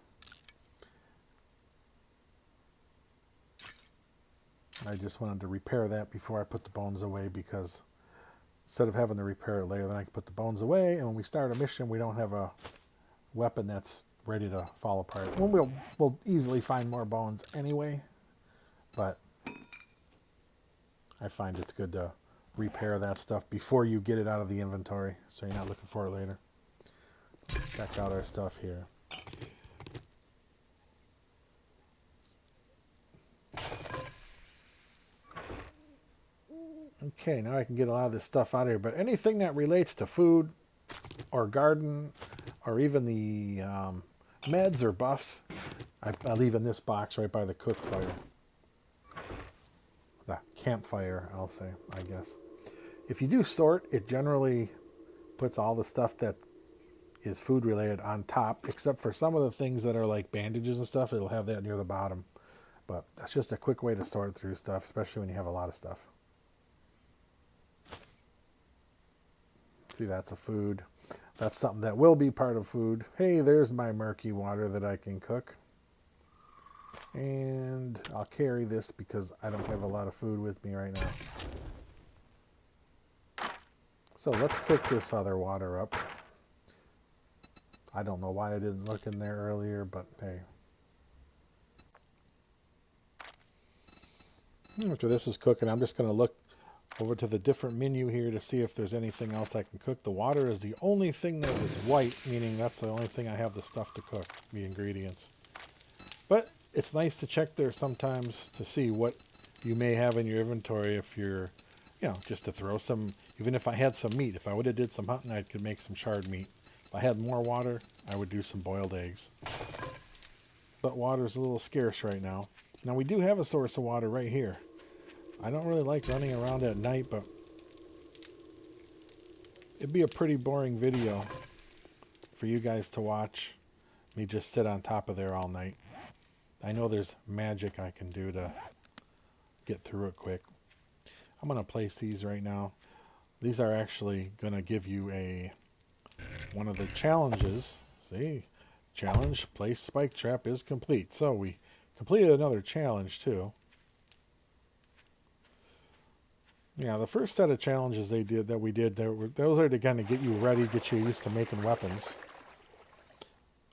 I just wanted to repair that before I put the bones away, because instead of having to repair it later, then I can put the bones away, and when we start a mission, we don't have a weapon that's ready to fall apart. Well, we'll easily find more bones anyway, but I find it's good to repair that stuff before you get it out of the inventory, so you're not looking for it later. Let's check out our stuff here. Okay, now I can get a lot of this stuff out of here, but anything that relates to food or garden or even the meds or buffs, I leave in this box right by the cook fire. The campfire, I'll say, I guess. If you do sort, it generally puts all the stuff that is food related on top, except for some of the things that are like bandages and stuff. It'll have that near the bottom. But that's just a quick way to sort through stuff, especially when you have a lot of stuff. See, that's a food. That's something that will be part of food. Hey, there's my murky water that I can cook. And I'll carry this because I don't have a lot of food with me right now. So let's cook this other water up. I don't know why I didn't look in there earlier, but hey. After this is cooking, I'm just going to look over to the different menu here to see if there's anything else I can cook. The water is the only thing that is white, meaning that's the only thing I have the stuff to cook, the ingredients. But it's nice to check there sometimes to see what you may have in your inventory if you're, just to throw some, even if I had some meat. If I would have did some hunting, I could make some charred meat. If I had more water, I would do some boiled eggs. but water's a little scarce right now. Now we do have a source of water right here. I don't really like running around at night, but it'd be a pretty boring video for you guys to watch me just sit on top of there all night. I know there's magic I can do to get through it quick. I'm going to place these right now. These are actually going to give you one of the challenges. See? Challenge, place spike trap is complete. So we completed another challenge too. Yeah, the first set of challenges we did, those are to kind of get you ready, get you used to making weapons.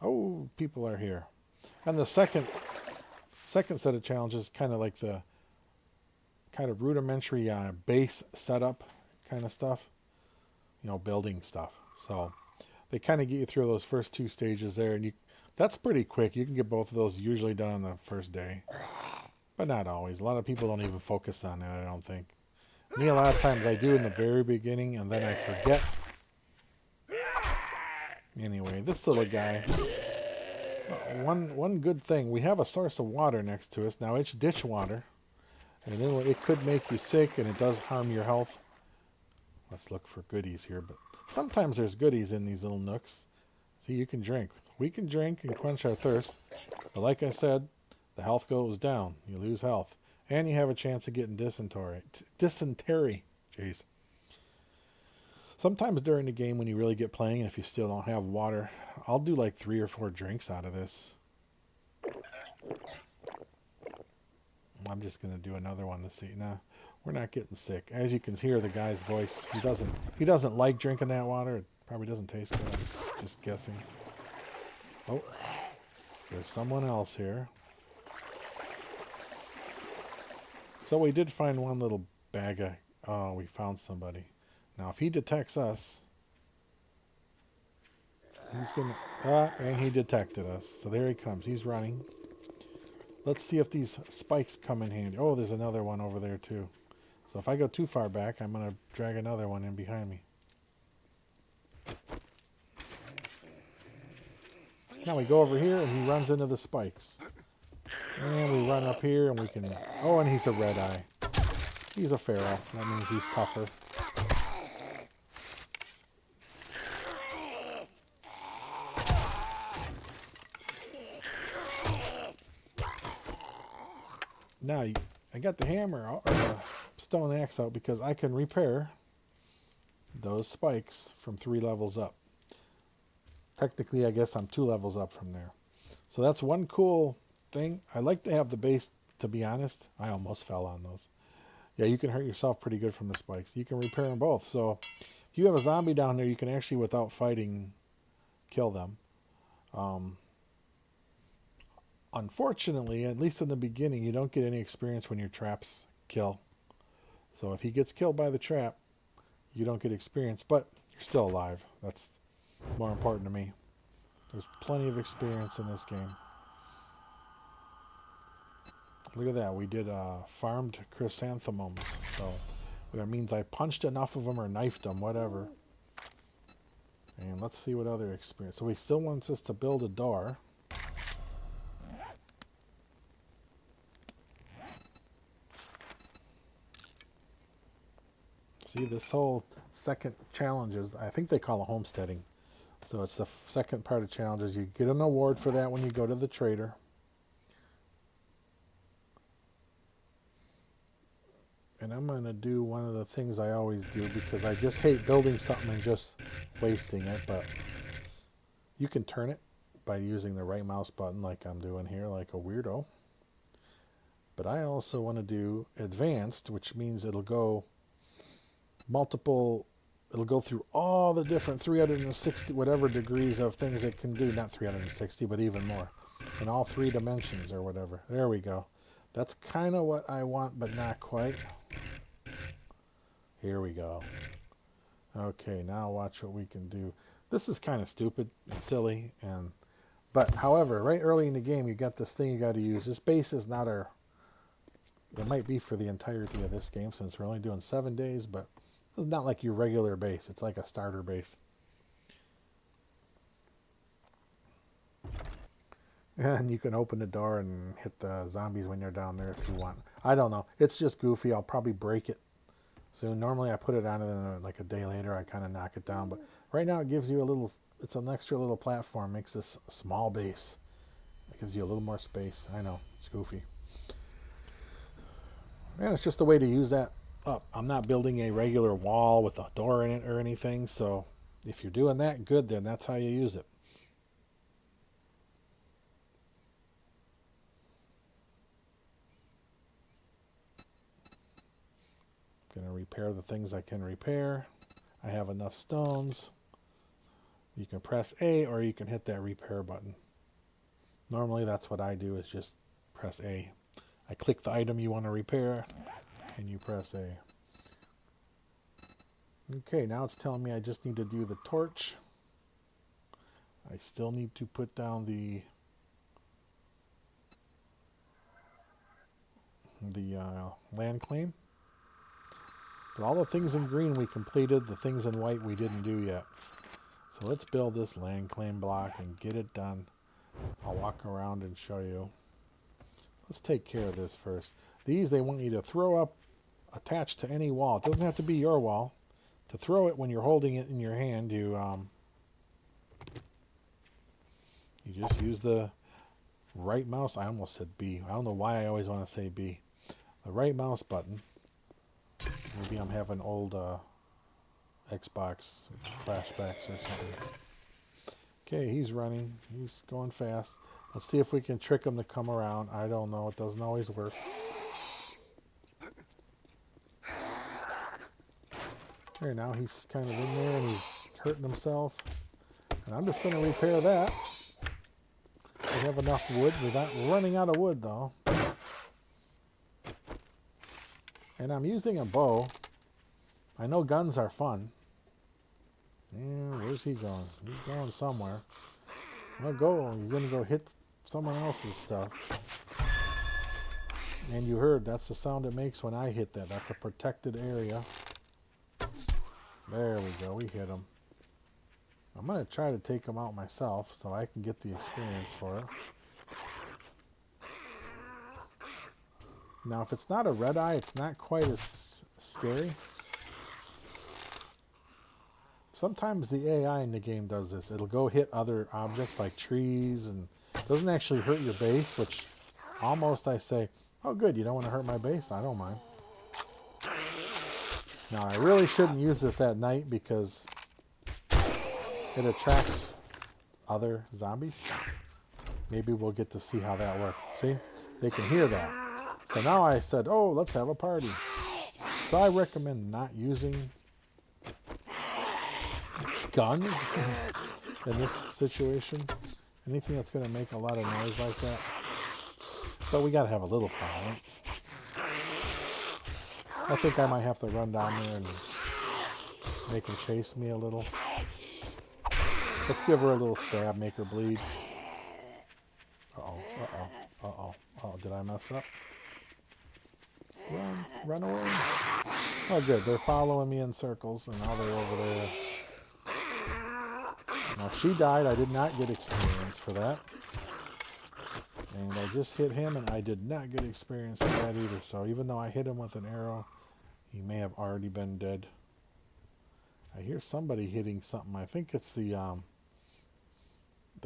Oh, people are here. And the second set of challenges, kind of like the kind of rudimentary base setup kind of stuff, building stuff. So they kind of get you through those first two stages there, and that's pretty quick. You can get both of those usually done on the first day, but not always. A lot of people don't even focus on that, I don't think. Me, a lot of times I do in the very beginning, and then I forget. Anyway, this little guy. One good thing, we have a source of water next to us. Now, it's ditch water, and it could make you sick, and it does harm your health. Let's look for goodies here, but sometimes there's goodies in these little nooks. See, you can drink. We can drink and quench our thirst, but like I said, the health goes down. You lose health. And you have a chance of getting dysentery. Jeez. Sometimes during the game when you really get playing, if you still don't have water, I'll do like 3 or 4 drinks out of this. I'm just going to do another one to see. Nah, we're not getting sick. As you can hear the guy's voice, he doesn't like drinking that water. It probably doesn't taste good. I'm just guessing. Oh, there's someone else here. So we did find one little bag of... Oh, we found somebody. Now, if he detects us... He's going to... and he detected us. So there he comes. He's running. Let's see if these spikes come in handy. Oh, there's another one over there, too. So if I go too far back, I'm going to drag another one in behind me. Now we go over here, and he runs into the spikes. And we run up here and we can... Oh, and he's a red eye. He's a feral. That means he's tougher. Now, I got the hammer out, or the stone axe out, because I can repair those spikes from 3 levels up. Technically, I guess I'm 2 levels up from there. So that's one cool thing. I like to have the base, to be honest. I almost fell on those. Yeah, you can hurt yourself pretty good from the spikes. You can repair them both. So if you have a zombie down there, you can actually, without fighting, kill them. Unfortunately, at least in the beginning, you don't get any experience when your traps kill. So if he gets killed by the trap, you don't get experience, but you're still alive. That's more important to me. There's plenty of experience in this game. Look at that. We did farmed chrysanthemums. So that means I punched enough of them or knifed them, whatever. And let's see what other experience. So he still wants us to build a door. See, this whole second challenge is, I think they call it homesteading. So it's the second part of challenges. You get an award for that when you go to the trader. And I'm going to do one of the things I always do, because I just hate building something and just wasting it. But you can turn it by using the right mouse button like I'm doing here, like a weirdo. But I also want to do advanced, which means it'll go through all the different 360 whatever degrees of things it can do. Not 360, but even more. In all 3 dimensions or whatever. There we go. That's kind of what I want, but not quite. Here we go. Okay, now watch what we can do. This is kind of stupid and silly, but however, right early in the game, you got this thing you got to use. This base is not it might be for the entirety of this game, since we're only doing 7 days, but it's not like your regular base. It's like a starter base. And you can open the door and hit the zombies when you're down there if you want. I don't know. It's just goofy. I'll probably break it soon. Normally I put it on and then like a day later I kind of knock it down. But right now it gives you a little, it's an extra little platform. Makes this a small base. It gives you a little more space. I know. It's goofy. And it's just a way to use that up. I'm not building a regular wall with a door in it or anything. So if you're doing that, good, then that's how you use it. Going to repair the things I can repair. I have enough stones. You can press A or you can hit that repair button. Normally that's what I do, is just press A. I click the item you want to repair and you press A. Okay, now it's telling me I just need to do the torch. I still need to put down the land claim. But all the things in green we completed, the things in white we didn't do yet. So let's build this land claim block and get it done. I'll walk around and show you. Let's take care of this first. These they want you to throw up attached to any wall. It doesn't have to be your wall. To throw it when you're holding it in your hand, you just use the right mouse. I almost said B. I don't know why I always want to say B. The right mouse button. Maybe I'm having old Xbox flashbacks or something. Okay, he's running. He's going fast. Let's see if we can trick him to come around. I don't know. It doesn't always work. There, now he's kind of in there and he's hurting himself. And I'm just going to repair that. We have enough wood. We're not running out of wood, though. And I'm using a bow. I know guns are fun. Yeah, where's he going? He's going somewhere. You're going to go hit someone else's stuff. And you heard, that's the sound it makes when I hit that. That's a protected area. There we go, we hit him. I'm going to try to take him out myself so I can get the experience for it. Now, if it's not a red eye, it's not quite as scary. Sometimes the AI in the game does this. It'll go hit other objects like trees and it doesn't actually hurt your base, which almost I say, oh good, you don't want to hurt my base? I don't mind. Now, I really shouldn't use this at night because it attracts other zombies. Maybe we'll get to see how that works. See? They can hear that. So now I said, oh, let's have a party. So I recommend not using guns in this situation. Anything that's going to make a lot of noise like that. But we got to have a little fun, right? I think I might have to run down there and make her chase me a little. Let's give her a little stab, make her bleed. Uh-oh, uh-oh, uh-oh. Oh, did I mess up? Run away. Oh, good. They're following me in circles, and now they're over there. Now, she died. I did not get experience for that. And I just hit him, and I did not get experience for that either. So even though I hit him with an arrow, he may have already been dead. I hear somebody hitting something. I think it's the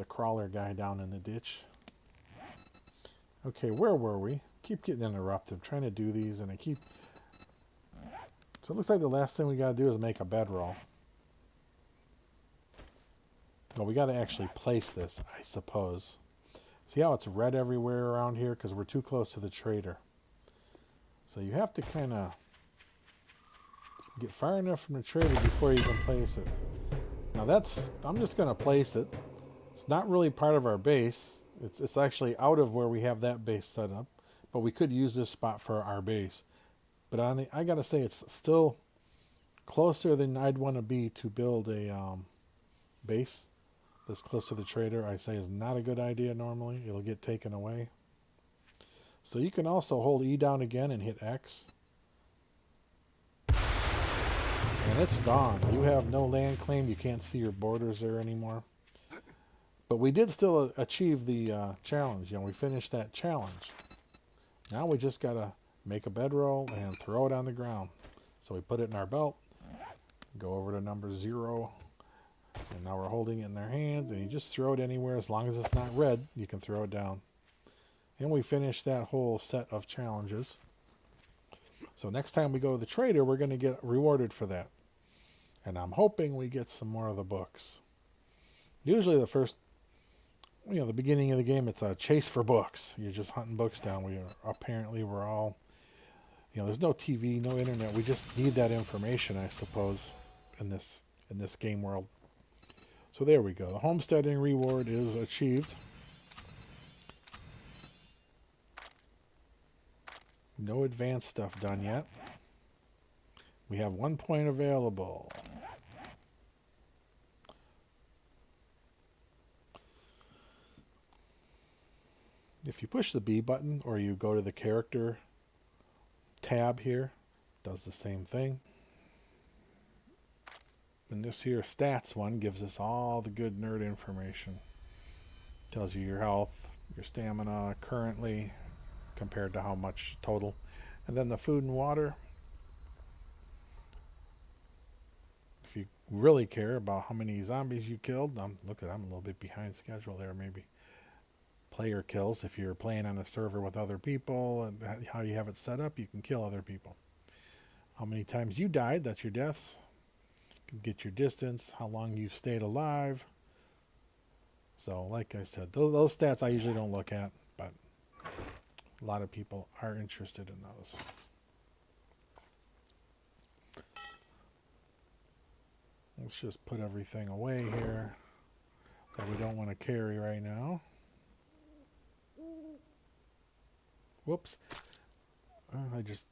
crawler guy down in the ditch. Okay, where were we? Keep getting interrupted. I'm trying to do these, and I keep... So it looks like the last thing we got to do is make a bedroll. Well, we got to actually place this, I suppose. See how it's red everywhere around here? Because we're too close to the trader. So you have to kind of get far enough from the trader before you can place it. Now I'm just going to place it. It's not really part of our base. It's actually out of where we have that base set up. But we could use this spot for our base. But I got to say, it's still closer than I'd want to be to build a base that's close to the trader. I say is not a good idea normally. It'll get taken away. So you can also hold E down again and hit X. And it's gone. You have no land claim. You can't see your borders there anymore. But we did still achieve the challenge. We finished that challenge. Now we just got to make a bedroll and throw it on the ground. So we put it in our belt, go over to number 0, and now we're holding it in our hands, and you just throw it anywhere. As long as it's not red, you can throw it down. And we finished that whole set of challenges. So next time we go to the trader, we're going to get rewarded for that. And I'm hoping we get some more of the books. Usually the first, the beginning of the game, it's a chase for books. You're just hunting books down. We're all, there's no TV, no internet. We just need that information, I suppose, in this game world. So there we go. The homesteading reward is achieved. No advanced stuff done yet. We have 1 point available. If you push the B button or you go to the character tab here, it does the same thing. And this here stats one gives us all the good nerd information. Tells you your health, your stamina currently compared to how much total. And then the food and water. If you really care about how many zombies you killed, I'm a little bit behind schedule there maybe. Player kills, if you're playing on a server with other people and how you have it set up, you can kill other people. How many times you died, that's your deaths. You can get your distance, how long you've stayed alive. So like I said, those stats I usually don't look at, but a lot of people are interested in those. Let's just put everything away here that we don't want to carry right now. Whoops. I just,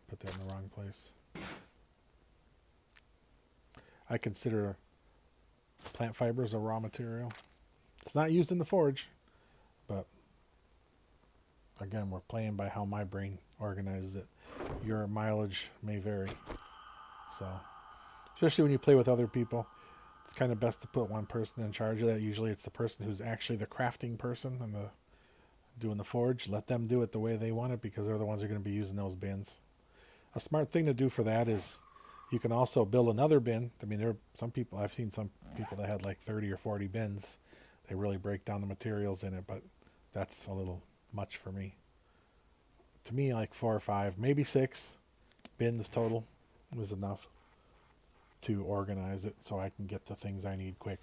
put that in the wrong place. I consider plant fibers a raw material. It's not used in the forge, but again, we're playing by how my brain organizes it. Your mileage may vary. So, especially when you play with other people, it's kind of best to put one person in charge of that. Usually it's the person who's actually the crafting person and doing the forge. Let them do it the way they want it because they're the ones who are going to be using those bins. A smart thing to do for that is you can also build another bin. I mean, I've seen some people that had like 30 or 40 bins. They really break down the materials in it, but that's a little much for me. To me, like 4 or 5, maybe 6 bins total is enough to organize it so I can get the things I need quick.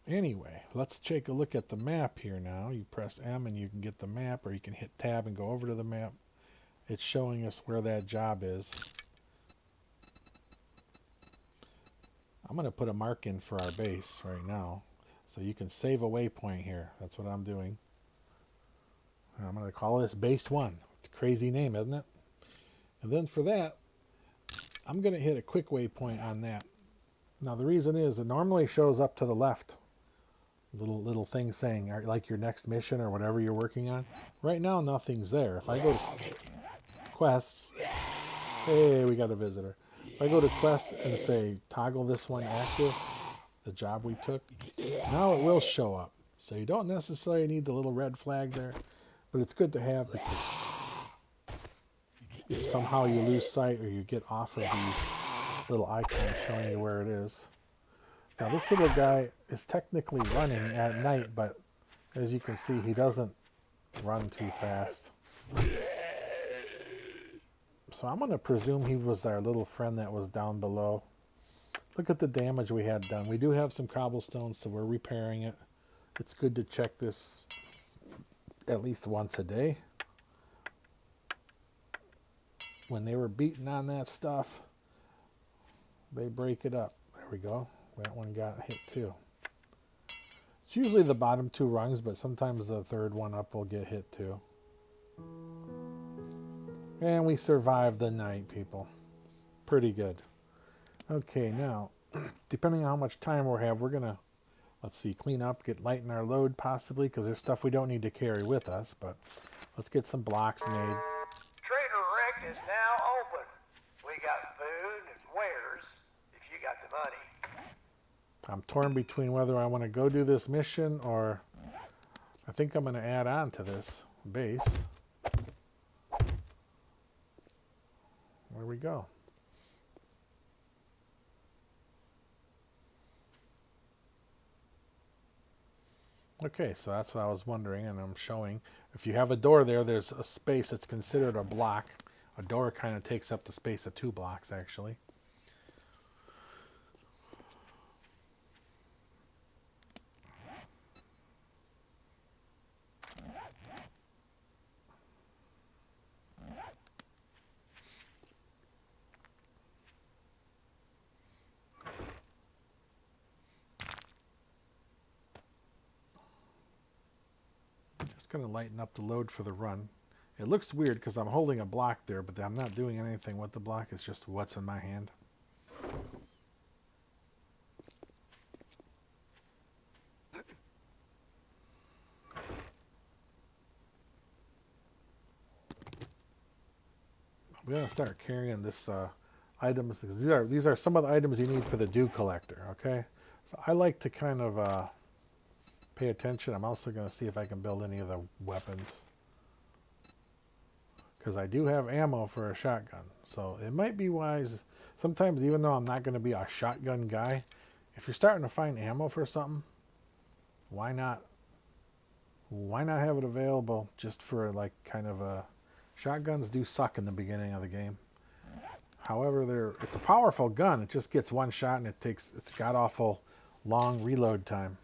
Anyway, let's take a look at the map here now. You press M and you can get the map, or you can hit tab and go over to the map. It's showing us where that job is. I'm going to put a mark in for our base right now. So you can save a waypoint here. That's what I'm doing. I'm going to call this base 1. It's a crazy name, isn't it? And then for that, I'm going to hit a quick waypoint on that. Now the reason is it normally shows up to the left. Little thing saying like your next mission or whatever you're working on. Right now nothing's there. If I go to quests, hey, we got a visitor. If I go to quests and say toggle this one active, the job we took, now it will show up. So you don't necessarily need the little red flag there, but it's good to have because if somehow you lose sight or you get off of the little icon showing you where it is. Now this little guy is technically running at night, but as you can see, he doesn't run too fast. So I'm going to presume he was our little friend that was down below. Look at the damage we had done. We do have some cobblestone, so we're repairing it. It's good to check this at least once a day. When they were beating on that stuff, they break it up. There we go. That one got hit too. It's usually the bottom 2 rungs, but sometimes the third one up will get hit too. And we survived the night, people. Pretty good. Okay, now, depending on how much time we have, we're going to, let's see, clean up, get light in our load possibly, because there's stuff we don't need to carry with us, but let's get some blocks made. Trader Rick is now open. We got food and wares if you got the money. I'm torn between whether I want to go do this mission or I think I'm going to add on to this base. Where we go? Okay, so that's what I was wondering, and I'm showing. If you have a door there, there's a space that's considered a block. A door kind of takes up the space of 2 blocks, actually. Just going to lighten up the load for the run. It looks weird because I'm holding a block there, but I'm not doing anything with the block. It's just what's in my hand. I'm going to start carrying this items. These are some of the items you need for the dew collector, okay? So I like to kind of pay attention. I'm also going to see if I can build any of the weapons, because I do have ammo for a shotgun. So it might be wise, sometimes even though I'm not going to be a shotgun guy, if you're starting to find ammo for something, why not have it available just for like kind of a... Shotguns do suck in the beginning of the game. However, it's a powerful gun. It just gets one shot and it's god-awful long reload time.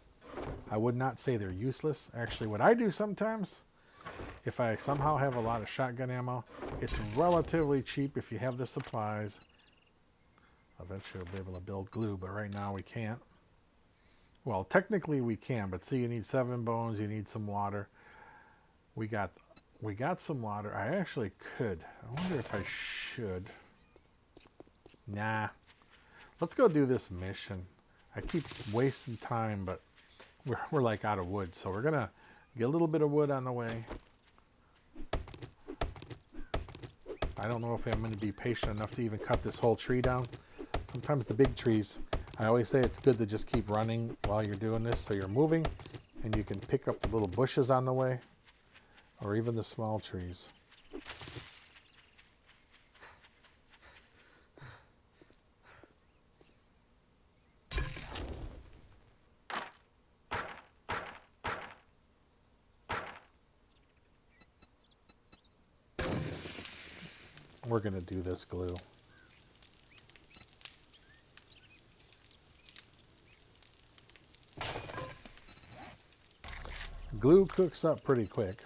I would not say they're useless. Actually, what I do sometimes, if I somehow have a lot of shotgun ammo, it's relatively cheap if you have the supplies. Eventually we'll be able to build glue, but right now we can't. Well, technically we can, but see, you need 7 bones, you need some water. We got some water. I actually could. I wonder if I should. Nah. Let's go do this mission. I keep wasting time, but we're like out of wood, so we're gonna get a little bit of wood on the way. I don't know if I'm gonna be patient enough to even cut this whole tree down. Sometimes the big trees, I always say it's good to just keep running while you're doing this, so you're moving and you can pick up the little bushes on the way, or even the small trees. We're going to do this glue. Glue cooks up pretty quick.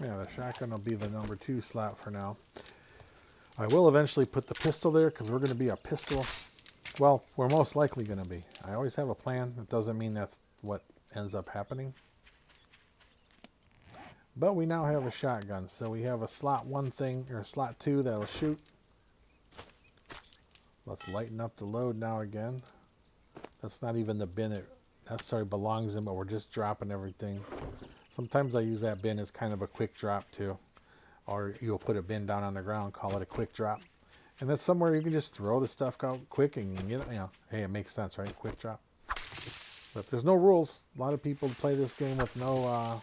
Yeah, the shotgun will be the number 2 slot for now. I will eventually put the pistol there because we're going to be a pistol. Well, we're most likely going to be. I always have a plan. That doesn't mean that's what ends up happening. But we now have a shotgun. So we have a slot 1 thing, or a slot 2 that'll shoot. Let's lighten up the load now again. That's not even the bin it necessarily belongs in, but we're just dropping everything. Sometimes I use that bin as kind of a quick drop too. Or you'll put a bin down on the ground, call it a quick drop. And that's somewhere you can just throw the stuff out quick and you know, hey, it makes sense, right? Quick drop. But there's no rules. A lot of people play this game with no,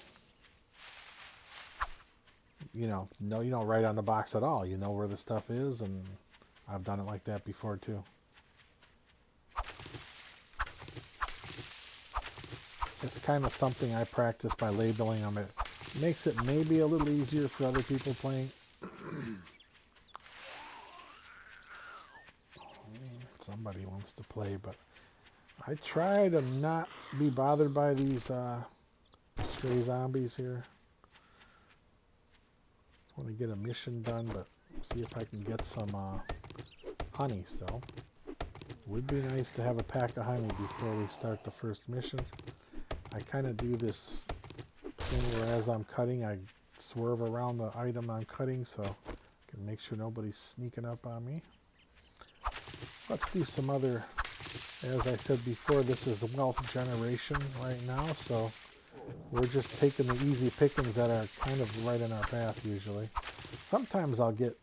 you don't write on the box at all. You know where the stuff is, and I've done it like that before too. It's kind of something I practice by labeling them. It makes it maybe a little easier for other people playing. Somebody wants to play, but I try to not be bothered by these stray zombies here. Just want to get a mission done, but see if I can get some honey still. Would be nice to have a pack of honey before we start the first mission. I kind of do this thing where as I'm cutting, I swerve around the item I'm cutting so I can make sure nobody's sneaking up on me. Let's do some other, as I said before, this is wealth generation right now, so we're just taking the easy pickings that are kind of right in our path usually. Sometimes I'll get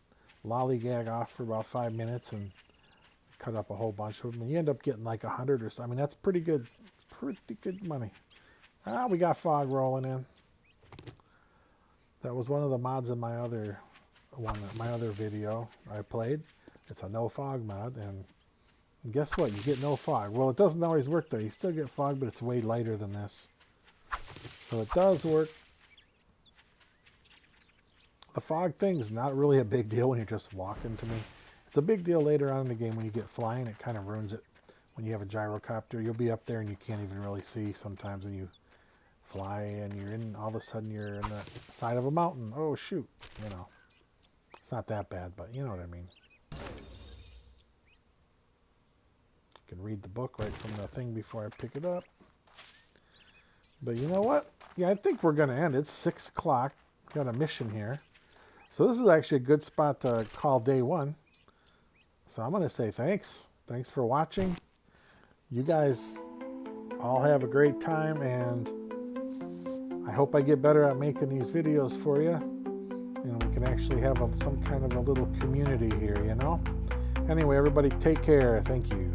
lollygag off for about 5 minutes and cut up a whole bunch of them, and you end up getting like 100 or so. I mean, that's pretty good money. We got fog rolling in. That was one of the mods in my other video I played. It's a no fog mod, and guess what? You get no fog. Well, it doesn't always work though. You still get fog, but it's way lighter than this. So it does work. The fog thing's not really a big deal when you're just walking to me. It's a big deal later on in the game when you get flying. It kind of ruins it. When you have a gyrocopter, you'll be up there and you can't even really see sometimes, and you fly and you're in, all of a sudden you're in the side of a mountain. Oh shoot, you know. It's not that bad, but you know what I mean. You can read the book right from the thing before I pick it up. But you know what? Yeah, I think we're going to end. It's 6 o'clock. Got a mission here. So this is actually a good spot to call day one. So I'm going to say thanks. Thanks for watching. You guys all have a great time, and I hope I get better at making these videos for you. And we can actually have some kind of a little community here, you know? Anyway, everybody take care. Thank you.